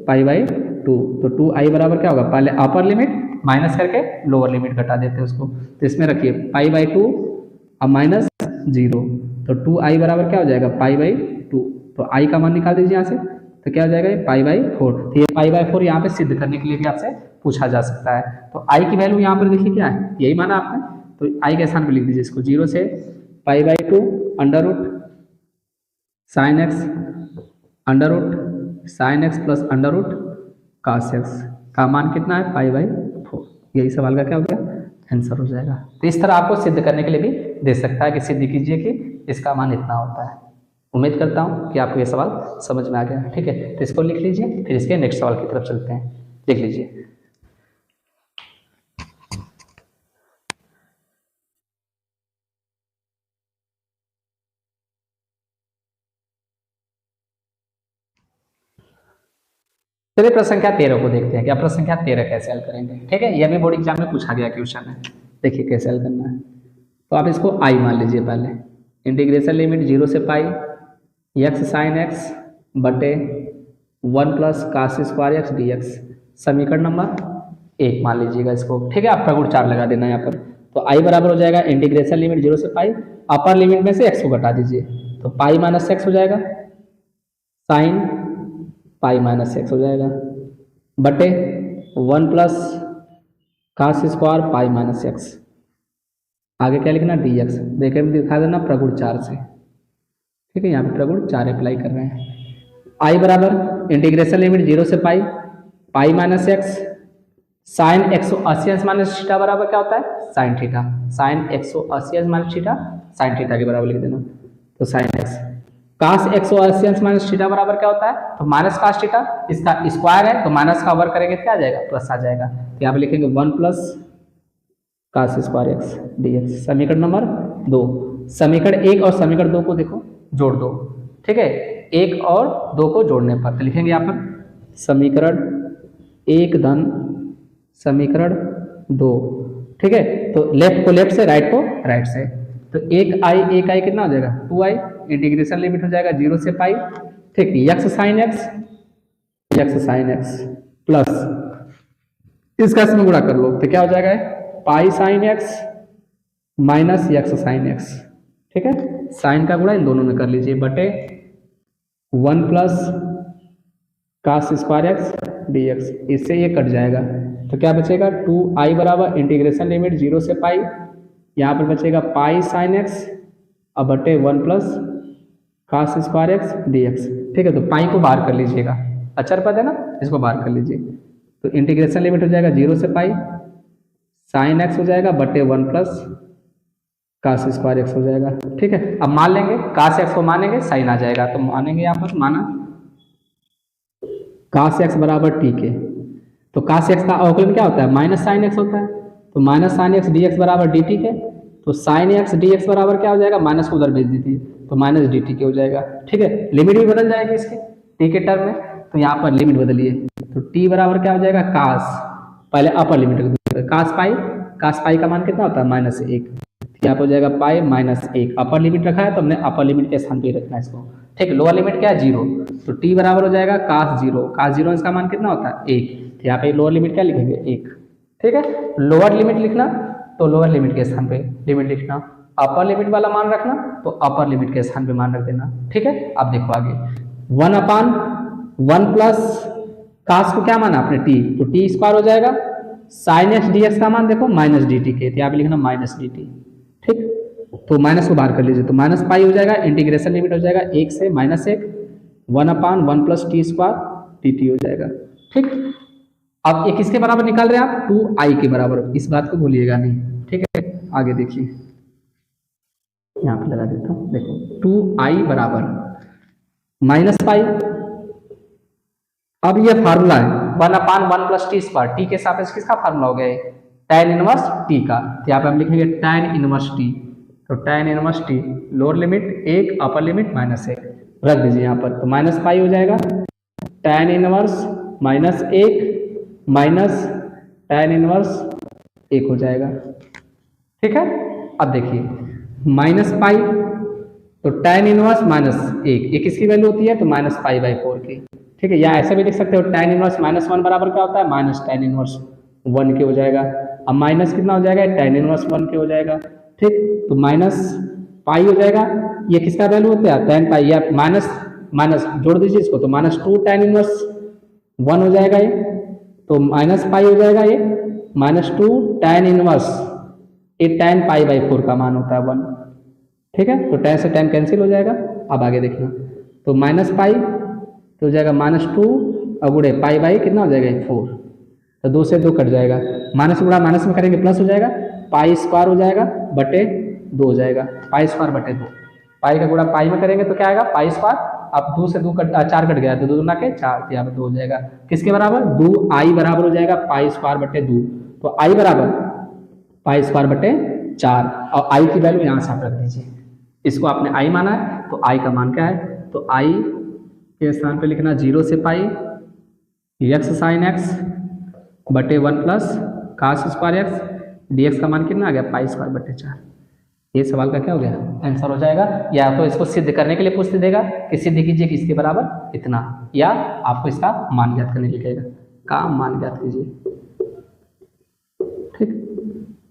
पाई बाई 2, तो 2i बराबर क्या होगा, पहले अपर लिमिट माइनस करके लोअर लिमिट घटा देते हैं उसको, तो इसमें रखिए पाई बाई 2 अब माइनस 0, तो 2i बराबर क्या हो जाएगा पाई बाई 2, तो i का मान निकाल दीजिए यहाँ से, तो क्या हो जाएगा पाई बाई 4, तो ये पाई बाई 4 यहाँ पे सिद्ध करने के लिए भी आपसे पूछा जा सकता है। तो i की वैल्यू यहाँ पर देखिए क्या है, यही माना आपने, तो i के स्थान पर लिख दीजिए इसको 0 से pi by 2 under root sine x under root sine x plus under root cos x का मान कितना है पाई बाई 4, यही सवाल का क्या हो गया आंसर हो जाएगा। तो इस तरह आपको सिद्ध करने के लिए भी दे सकता है कि सिद्ध कीजिए कि इसका मान इतना होता है। उम्मीद करता हूँ कि आपको ये सवाल समझ में आ गया। ठीक है, तो इसको लिख लीजिए, फिर इसके नेक्स्ट सवाल की तरफ चलते हैं। लिख लीजिए, चलिए प्रश्न संख्या 13 को देखते हैं कि आप प्रश्न संख्या 13 कैसे हल करेंगे। ठीक है, यह भी बोर्ड एग्जाम में पूछा गया क्वेश्चन है, देखिए कैसे हल करना है। तो आप इसको आई मान लीजिए, पहले इंटीग्रेशन लिमिट 0 से पाई एक्स साइन एक्स बटे 1 plus cos square x d x, समीकरण नंबर 1 मान लीजिएगा इसको। ठीक है, आप प्रगुण 4 लगा देना यहाँ पर, तो आई बराबर हो जाएगा इंटीग्रेशन लिमिट 0 से पाई, अपर लिमिट में से एक्स को घटा दीजिए, तो पाई माइनस एक्स हो जाएगा साइन पाई माइनस एक्स हो जाएगा बटे 1 plus cos square pi minus x, आगे क्या लिखना डी एक्स, ब्रैकेट में दिखा देना प्रगुण 4 से। ठीक है, यहाँ पे प्रगुण 4 अप्लाई कर रहे हैं। आई बराबर इंटीग्रेशन लिमिट 0 से pi pi minus x sine 180 minus theta बराबर क्या होता है sine theta, sine 180 minus theta sine theta के बराबर लिख देना, तो sine x cos 180 minus theta बराबर क्या होता है, तो माइनस कास थीटा, इसका स्क्वायर है तो माइनस का वर्ग करेंगे क्या आ जाएगा प्लस आ जाएगा, तो यहाँ पे लिखेंगे 1 plus cos square x d x. समीकरण नंबर 2, समीकरण 1 और समीकरण 2 को देखो जोड़ दो। ठीक है, 1 और 2 को जोड़ने पर तो लिखेंगे यहाँ पर समीकरण 1 धन समीकरण 2। ठीक है, तो लेफ्ट को लेफ्ट से, राइट को राइट से, तो एक आई कितना हो जाएगा 2i, इंटीग्रेशन लिमिट हो जाएगा 0 से पाई, ठीक, यक्स साइन एक्स प्लस इसका इसमें गुणा कर लो तो क्या हो जाएगा pi sine x minus x sine x, ठीक है, साइन का गुणा इन दोनों में कर लीजिए बटे 1 plus cos square x d x, इससे ये कट जाएगा तो क्या बचेगा 2i बराबर इंटीग्रेशन लिमिट 0 से पाई, यहाँ पर बचेगा पाई साइन एक्स अब बटे 1 plus cos square x d x, ठीक है, तो पाई को बाहर कर लीजिएगा, अचर पद है ना, इसको बाहर कर लीजिए, तो इंटीग्रेशन लिमिट हो जाएगा 0 से पाई साइन एक्स हो जाएगा बटे 1 प्लस कास स्क्वायर एक्स हो जाएगा, ठीक है। अब मान लेंगे कास एक्स को मानेंगे साइन आ जाएगा, तो मानेंगे यहाँ पर माना कास एक्स बराबर टी के, तो कास एक्स का अवकलन क्या होता है माइनस साइन एक्स होता है, तो minus sine x d x बराबर डी टी के, तो साइन एक्स डी एक्स बराबर क्या हो जाएगा माइनस को उधर भेज दीजिए तो माइनस डी टी के हो जाएगा, ठीक है, लिमिट भी बदल जाएगी इसकी टी के टर्म में, तो यहाँ पर लिमिट बदलिए तो टी बराबर क्या हो जाएगा कास, पहले अपर लिमिट कास पाई का मान कितना होता है -1, यहाँ पर हो जाएगा पाई -1, अपर लिमिट रखा है तो हमने अपर लिमिट के स्थान पे रखना है इसको, ठीक है, लोअर लिमिट क्या है 0, तो टी बराबर हो जाएगा कास 0 इसका मान कितना होता है 1, तो यहाँ पे लोअर लिमिट क्या लिखेंगे 1, ठीक है, लोअर लिमिट लिखना तो लोअर लिमिट के स्थान पे लिमिट लिखना, अपर लिमिट वाला मान रखना तो अपर लिमिट के स्थान पे मान रख देना, ठीक है। अब देखो आगे 1/1 प्लस कास को क्या माना आपने टी, तो टी स्क्वायर हो जाएगा, साइन एक्स डी एक्स का मान देखो माइनस डी टी के, तो यहाँ पे लिखना माइनस डी टी, ठीक, तो माइनस को बाहर कर लीजिए तो माइनस पाई हो जाएगा, इंटीग्रेशन लिमिट हो जाएगा 1 से -1 1/1 plus T square T T हो जाएगा, ठीक। अब एक किसके बराबर निकाल रहे हैं आप 2i के बराबर, इस बात को भूलिएगा नहीं, ठीक है। आगे देखिए यहाँ पे लगा देता हूँ, देखो 2i बराबर -पाई, अब ये फार्मूला है 1/1 प्लस टी स्क्वायर, टी के सापेक्ष किसका फार्मूला हो गया tan इनवर्स टी का, तो यहाँ पे हम लिखेंगे tan इनवर्स टी, तो tan inverse T lower limit 1 upper limit -1 रख दीजिए यहाँ पर, तो -पाई हो जाएगा tan inverse -1 minus tan inverse 1 हो जाएगा, ठीक है। अब देखिए -पाई तो tan इनवर्स -1, ये किसकी वैल्यू होती है तो -पाई/4 की, ठीक है, या ऐसे भी लिख सकते हो tan इनवर्स -1 बराबर क्या होता है tan इनवर्स 1 के हो जाएगा, अब माइनस कितना हो जाएगा tan इनवर्स 1 के हो जाएगा, ठीक, तो पाई हो जाएगा, ये किसका वैल्यू होता है tan पाई, या माइनस जोड़ दीजिए इसको तो -2 tan इनवर्स 1 हो जाएगा, ये तो पाई हो जाएगा, ये -2 tan इनवर्स, ये tan पाई/4 का मान होता है 1, ठीक है, तो tan से tan कैंसिल हो जाएगा। अब आगे देखना तो -पाई तो हो जाएगा -2 और गुड़े पाई कितना हो जाएगा 4, तो 2 से 2 कट जाएगा, माइनस गुणा माइनस में करेंगे प्लस हो जाएगा, पाई स्क्वायर हो जाएगा बटे 2 हो जाएगा, पाई स्क्वायर बटे 2, पाई का गुणा पाई में करेंगे तो क्या आएगा पाई स्क्वायर, अब 2 से 2 4 कट गया तो 2 दूना के 4, यहाँ पे 2 हो जाएगा, किसके बराबर 2i बराबर हो जाएगा पाई स्क्वायर बटे 2, तो i बराबर पाई स्क्वायर बटे 4, और i की वैल्यू यहाँ से आप रख दीजिए, इसको आपने i माना है तो i का मान क्या है, तो i के स्थान पे लिखना 0 से पाई एक्स साइन एक्स बटे 1 plus cos square x d x का मान कितना आ गया पाई स्क्वायर बटे 4, ये सवाल का क्या हो गया आंसर हो जाएगा। या तो इसको सिद्ध करने के लिए पूछ देगा कि सिद्ध कीजिए कि इसके बराबर इतना, या आपको इसका मान ज्ञात करने लिखेगा, का मान ज्ञात कीजिए, ठीक।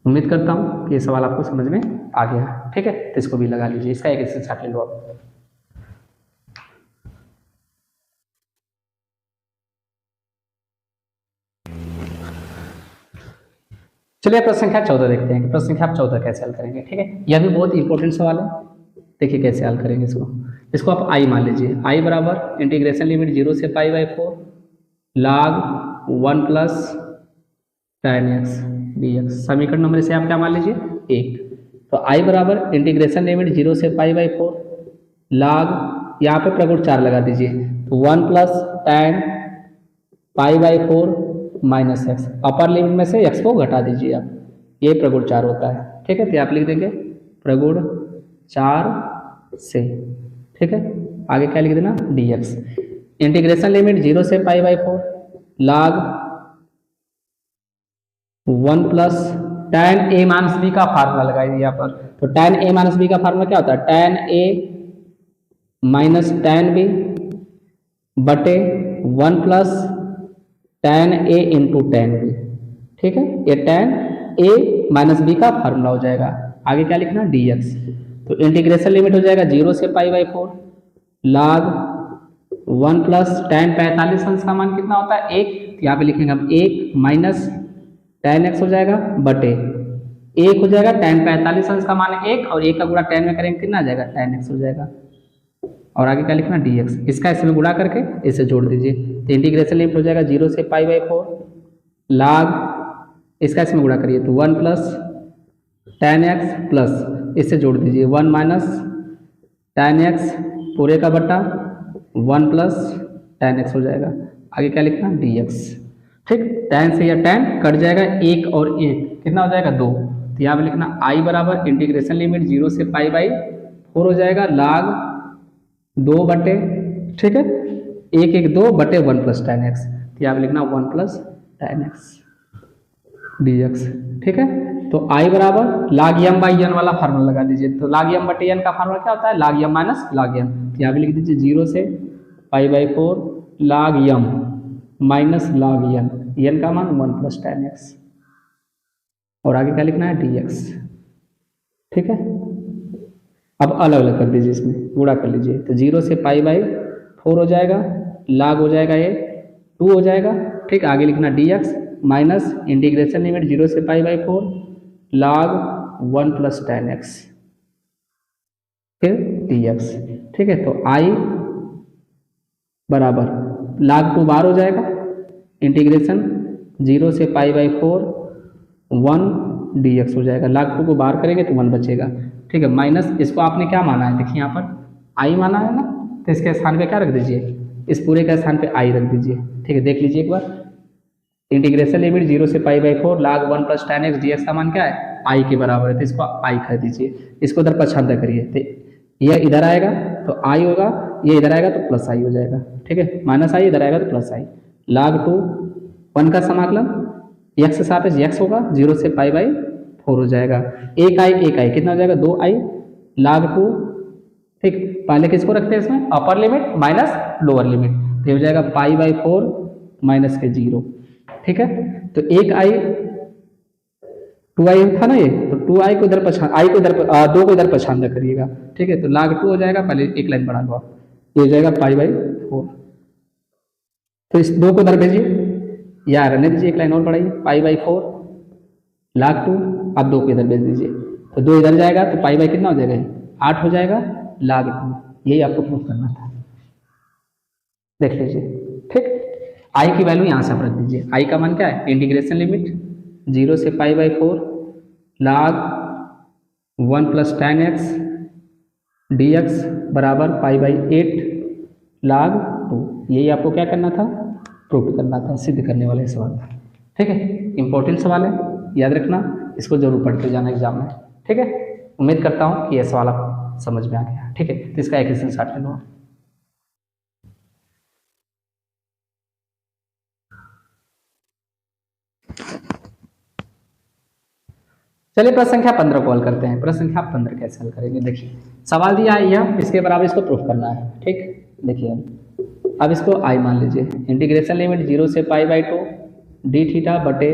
उम्मीद करता हूँ कि ये सवाल आपको समझ में आ गया, ठीक है, तो इसको भी लगा लीजिए, इसका एक स्क्रीनशॉट ले लो आप। चलिए प्रश्न संख्या 14 देखते हैं कि प्रश्न संख्या 14 कैसे हल करेंगे, ठीक है, यह भी बहुत इंपॉर्टेंट सवाल है, देखिए कैसे हल करेंगे इसको आप i मान लीजिए, i बराबर इंटीग्रेशन लिमिट 0 से पाई/4 log 1 plus tan x dx, समीकरण नंबर से आप क्या मान लीजिए 1, तो i बराबर इंटीग्रेशन लिमिट 0 से पाई/4 log, यहाँ पे प्रगुण 4 लगा दीजिए, तो 1 plus tan pi minus x, upper limit में से x को घटा दीजिए आप, ये प्रगुण 4 होता है, ठीक है, तो आप लिख देंगे प्रगुण 4 से, ठीक है, आगे क्या लिख देना dx, इंटीग्रेशन लिमिट 0 से पाई/4 log 1 plus tan a minus b का फार्मूला लगाइए यहाँ पर। तो tan a माइनस बी का फार्मूला क्या होता है, tan a minus tan b बटे 1 plus tan a into tan b। ठीक है, ये tan a माइनस बी का फार्मूला हो जाएगा। आगे क्या लिखना, dx। तो इंटीग्रेशन लिमिट हो जाएगा 0 से π/4 log 1 प्लस tan 45 अंश का मान कितना होता है 1, तो यहाँ पे लिखेंगे हम 1 माइनस tan x हो जाएगा बटे 1 हो जाएगा tan 45 अंश का मान 1 और 1 का गुणा tan में करेंगे कितना आ जाएगा tan x हो जाएगा। और आगे क्या लिखना dx, इसका इसमें गुणा करके इसे जोड़ दीजिए। तो इंटीग्रेशन लिमिट हो जाएगा 0 से π/4 log, इसका इसमें गुणा करिए तो 1 प्लस tan x प्लस इससे जोड़ दीजिए 1 माइनस tan x पूरे का बटा 1 प्लस tan x हो जाएगा। आगे क्या लिखना dx। ठीक, tan से यह tan कट जाएगा, 1 और 1 कितना हो जाएगा 2। तो यहाँ पे लिखना i बराबर इंटीग्रेशन लिमिट 0 से π/4 हो जाएगा log 2 बटे, ठीक है 1 1 2 बटे 1 प्लस tan x। तो यहाँ पे लिखना 1 प्लस tan x dx। ठीक है, तो i बराबर log m बाई n वाला फार्मूला लगा दीजिए। तो log m बटे n का फार्मूला क्या होता है, log m minus log n। तो यहाँ पे लिख दीजिए 0 से π/4 log m minus log n का मान 1 प्लस tan x। और आगे क्या लिखना है dx। ठीक है, अब अलग अलग कर दीजिए, इसमें गुणा कर लीजिए। तो 0 से π/4 हो जाएगा, log हो जाएगा ये 2 हो जाएगा। ठीक, आगे लिखना dx माइनस इंटीग्रेशन लिमिट 0 से π/4 log 1 प्लस tan x फिर dx। ठीक है, तो i बराबर log 2 बार हो जाएगा, इंटीग्रेशन 0 से π/4 1 dx हो जाएगा। log 2 को बाहर करेंगे तो 1 बचेगा। ठीक है, माइनस इसको आपने क्या माना है, देखिए यहाँ पर i माना है ना, तो इसके स्थान पे क्या रख दीजिए, इस पूरे के स्थान पे i रख दीजिए। ठीक है, देख लीजिए एक बार, इंटीग्रेशन लिमिट 0 से π/4 log 1 plus tan x dx का मान क्या है i के बराबर है, तो इसको i कर दीजिए। इसको उधर पछांदा करिए, तो यह इधर आएगा तो i होगा, ये इधर आएगा तो प्लस i हो जाएगा। ठीक है, माइनस i इधर आएगा तो प्लस i। log 2 1 का समाकलन x के साथ x होगा, 0 से π/4 हो जाएगा। 1i कितना हो जाएगा 2i log 2। ठीक, पहले किसको रखते हैं इसमें, अपर लिमिट माइनस लोअर लिमिट, तो हो जाएगा π/4 माइनस के 0। ठीक है, तो 1i 2i था ना ये, तो 2i को इधर i को इधर 2 को इधर पछांदा करिएगा। ठीक है, तो log 2 हो जाएगा, पहले एक लाइन बढ़ा लो आप, ये हो जाएगा π/4। तो इस 2 को इधर भेजिए या रहने दीजिए, एक लाइन और बढ़ाइए, π/4 log 2, अब 2 को इधर भेज दीजिए, तो 2 इधर जाएगा तो π कितना हो जाएगा 8 हो जाएगा log 2। यही आपको प्रूफ करना था, देख लीजिए। ठीक, i की वैल्यू यहाँ से आप रख दीजिए। i का मान क्या है, इंटीग्रेशन लिमिट 0 से π/4 log 1 plus tan x dx बराबर π/8 log 2। यही आपको क्या करना था, प्रूफ करना था, सिद्ध करने वाले सवाल। ठीक है, इंपॉर्टेंट सवाल है, याद रखना, इसको जरूर पढ़ के जाना एग्जाम में। ठीक है, उम्मीद करता हूँ कि यह सवाल आप समझ में आ गया। ठीक है, तो इसका एक स्क्रीनशॉट ले लो। चलिए प्रश्न संख्या 15 को हल करते हैं। प्रश्न संख्या 15 कैसे हल करेंगे, देखिए सवाल दिया है यह, इसके बराबर इसको प्रूफ करना है। ठीक, देखिए अब इसको i मान लीजिए, इंटीग्रेशन लिमिट 0 से π/2 d थीटा बटे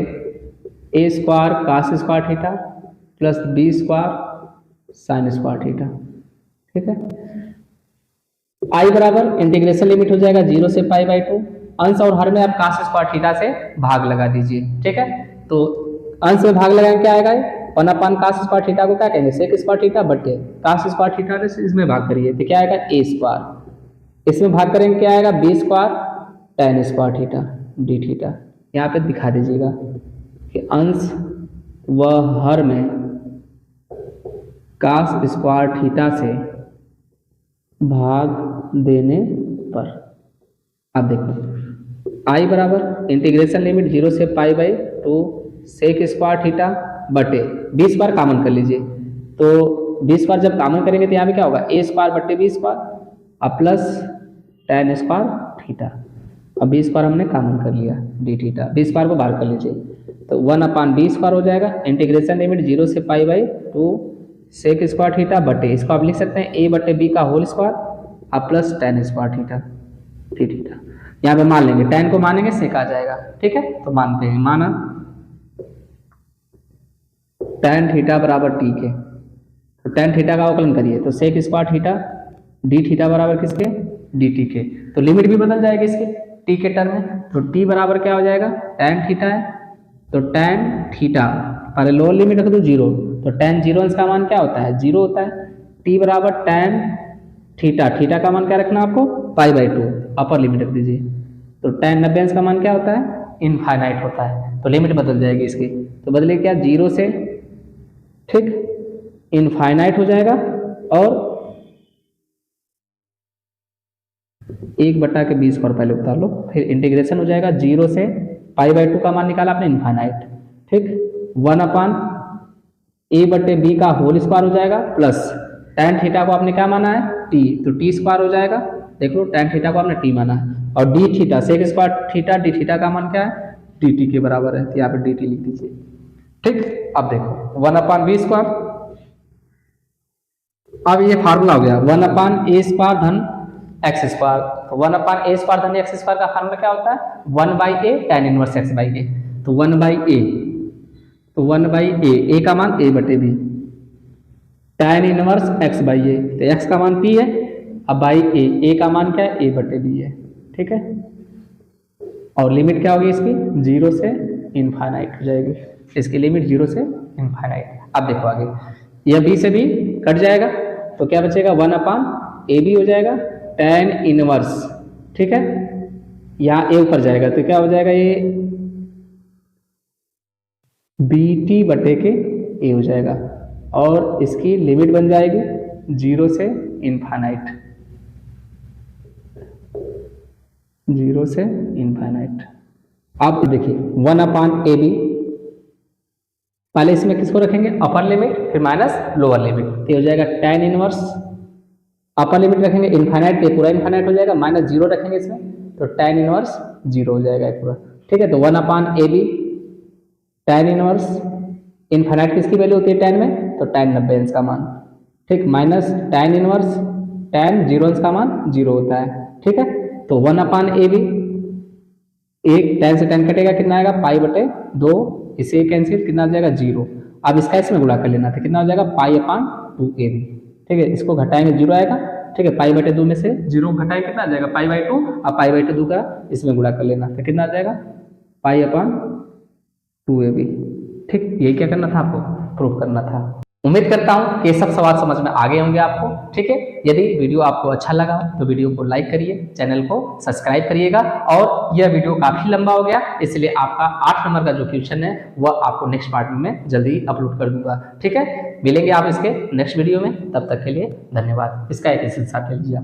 a square cos square theta plus b square sine square theta. ठीक है, i बराबर इंटीग्रेशन लिमिट हो जाएगा 0 से π/2, अंश और हर में आप cos स्क्वायर थीटा से भाग लगा दीजिए। ठीक है, तो अंश में भाग लगाएंगे क्या आएगा, 1/cos स्क्वायर थीटा को क्या कहेंगे सेक स्क्वायर थीटा बटे cos स्क्वायर थीटा से इसमें भाग करिए तो क्या आएगा a स्क्वायर, इसमें भाग करेंगे क्या आएगा b square tan square theta d theta. यहाँ पे दिखा दीजिएगा कि अंश व हर में cos स्क्वायर थीटा से भाग देने पर आप देखो i बराबर इंटीग्रेशन लिमिट 0 से π/2 सेक स्क्वायर थीटा बटे 20 बार कॉमन कर लीजिए, तो 20 बार जब कॉमन करेंगे तो यहाँ पे क्या होगा a स्क्वायर बटे b स्क्वायर अब प्लस tan स्क्वायर थीटा। अब 20 बार हमने कॉमन कर लिया d थीटा, 20 बार को बाहर कर लीजिए तो 1/b² हो जाएगा, इंटीग्रेशन लिमिट 0 से π/2 सेक स्क्वायर थीटा बटे, इसको आप लिख सकते हैं a/b का होल स्क्वायर अब plus tan square theta theta. यहाँ पे मान लेंगे, tan को मानेंगे सेक आ जाएगा, ठीक है। तो मानते हैं, माना tan थीटा बराबर t के, तो tan थीटा का अवकलन करिए तो sec square theta d theta बराबर किसके, dt के। तो लिमिट भी बदल जाएगी इसके t के टर्म में, तो t बराबर क्या हो जाएगा, tan थीटा है तो tan थीटा, पहले लोअर लिमिट रख दो 0, तो tan 0 का मान क्या होता है, 0 होता है। t बराबर tan थीटा, थीटा का मान क्या रखना आपको, π/2, अपर लिमिट रख दीजिए। तो tan 90 का मान क्या होता है, इनफाइनाइट होता है। तो लिमिट बदल जाएगी इसकी, तो बदले क्या, 0 से ठीक इनफाइनाइट हो जाएगा और 1/b² पहले उतार लो, फिर इंटीग्रेशन हो जाएगा 0 से π/2 का मान निकाला आपने इनफाइनाइट, ठीक 1/a/b का होल स्क्वायर हो जाएगा प्लस tan थीटा को आपने क्या माना है, t, तो t² हो जाएगा। देख लो tan थीटा को आपने t माना है और d theta sec square theta d theta का मान क्या है, dt के बराबर है, तो यहाँ पे dt लिख दीजिए, ठीक। अब देखो 1/b², अब ये फार्मूला हो गया 1/a² धन x², तो 1/a² धन x² का फार्मूला क्या होता है, 1/a tan इनवर्स x/a, तो 1/a, तो 1/a, a का मान a/b, tan इनवर्स x/a, तो x का मान p है, अब बाई a का मान क्या है, a/b है, ठीक है। और लिमिट क्या होगी इसकी, 0 से इनफाइनाइट हो जाएगी, इसकी लिमिट 0 से इनफाइनाइट। अब देखो आगे, यह b से b कट जाएगा तो क्या बचेगा, 1/ab हो जाएगा tan इनवर्स, ठीक है। यहाँ a ऊपर जाएगा तो क्या हो जाएगा, ये bt बटे के a हो जाएगा और इसकी लिमिट बन जाएगी 0 से इनफाइनाइट, 0 से इनफाइनाइट। अब देखिए 1/ab, पहले इसमें किसको रखेंगे, अपर लिमिट, फिर माइनस लोअर लिमिट, ये हो जाएगा tan इनवर्स, अपर लिमिट रखेंगे इनफाइनाइट पे पूरा इनफाइनाइट हो जाएगा, माइनस 0 रखेंगे इसमें तो tan इनवर्स 0 हो जाएगा पूरा, ठीक है। तो 1/ab tan इनवर्स, इनफाइनाइट किसकी वैल्यू होती है tan में, तो tan 90 का मान, ठीक, माइनस tan इनवर्स tan 0 का मान 0 होता है, ठीक है। तो 1/ab, एक tan से tan कटेगा, कितना आएगा π/2, इसे कैंसिल, कितना आ जाएगा 0। अब इसका इसमें गुणा कर लेना था, कितना हो जाएगा π/2ab, ठीक है। इसको घटाएंगे 0 आएगा, ठीक है। π/2 में से 0 घटाएंगे कितना आ जाएगा π/2, अब π/2 का इसमें गुणा कर लेना था, कितना आ जाएगा π/2ab, ठीक। यही क्या करना था आपको, प्रूफ करना था। उम्मीद करता हूं कि सब सवाल समझ में आ गए होंगे आपको, ठीक है। यदि वीडियो आपको अच्छा लगा तो वीडियो को लाइक करिए, चैनल को सब्सक्राइब करिएगा। और यह वीडियो काफी लंबा हो गया, इसलिए आपका 8 नंबर का जो क्वेश्चन है वह आपको नेक्स्ट पार्ट में जल्दी अपलोड कर दूंगा, ठीक है। मिलेंगे आप इसके नेक्स्ट वीडियो में, तब तक के लिए धन्यवाद। इसका एक स्क्रीनशॉट ले लीजिए आप।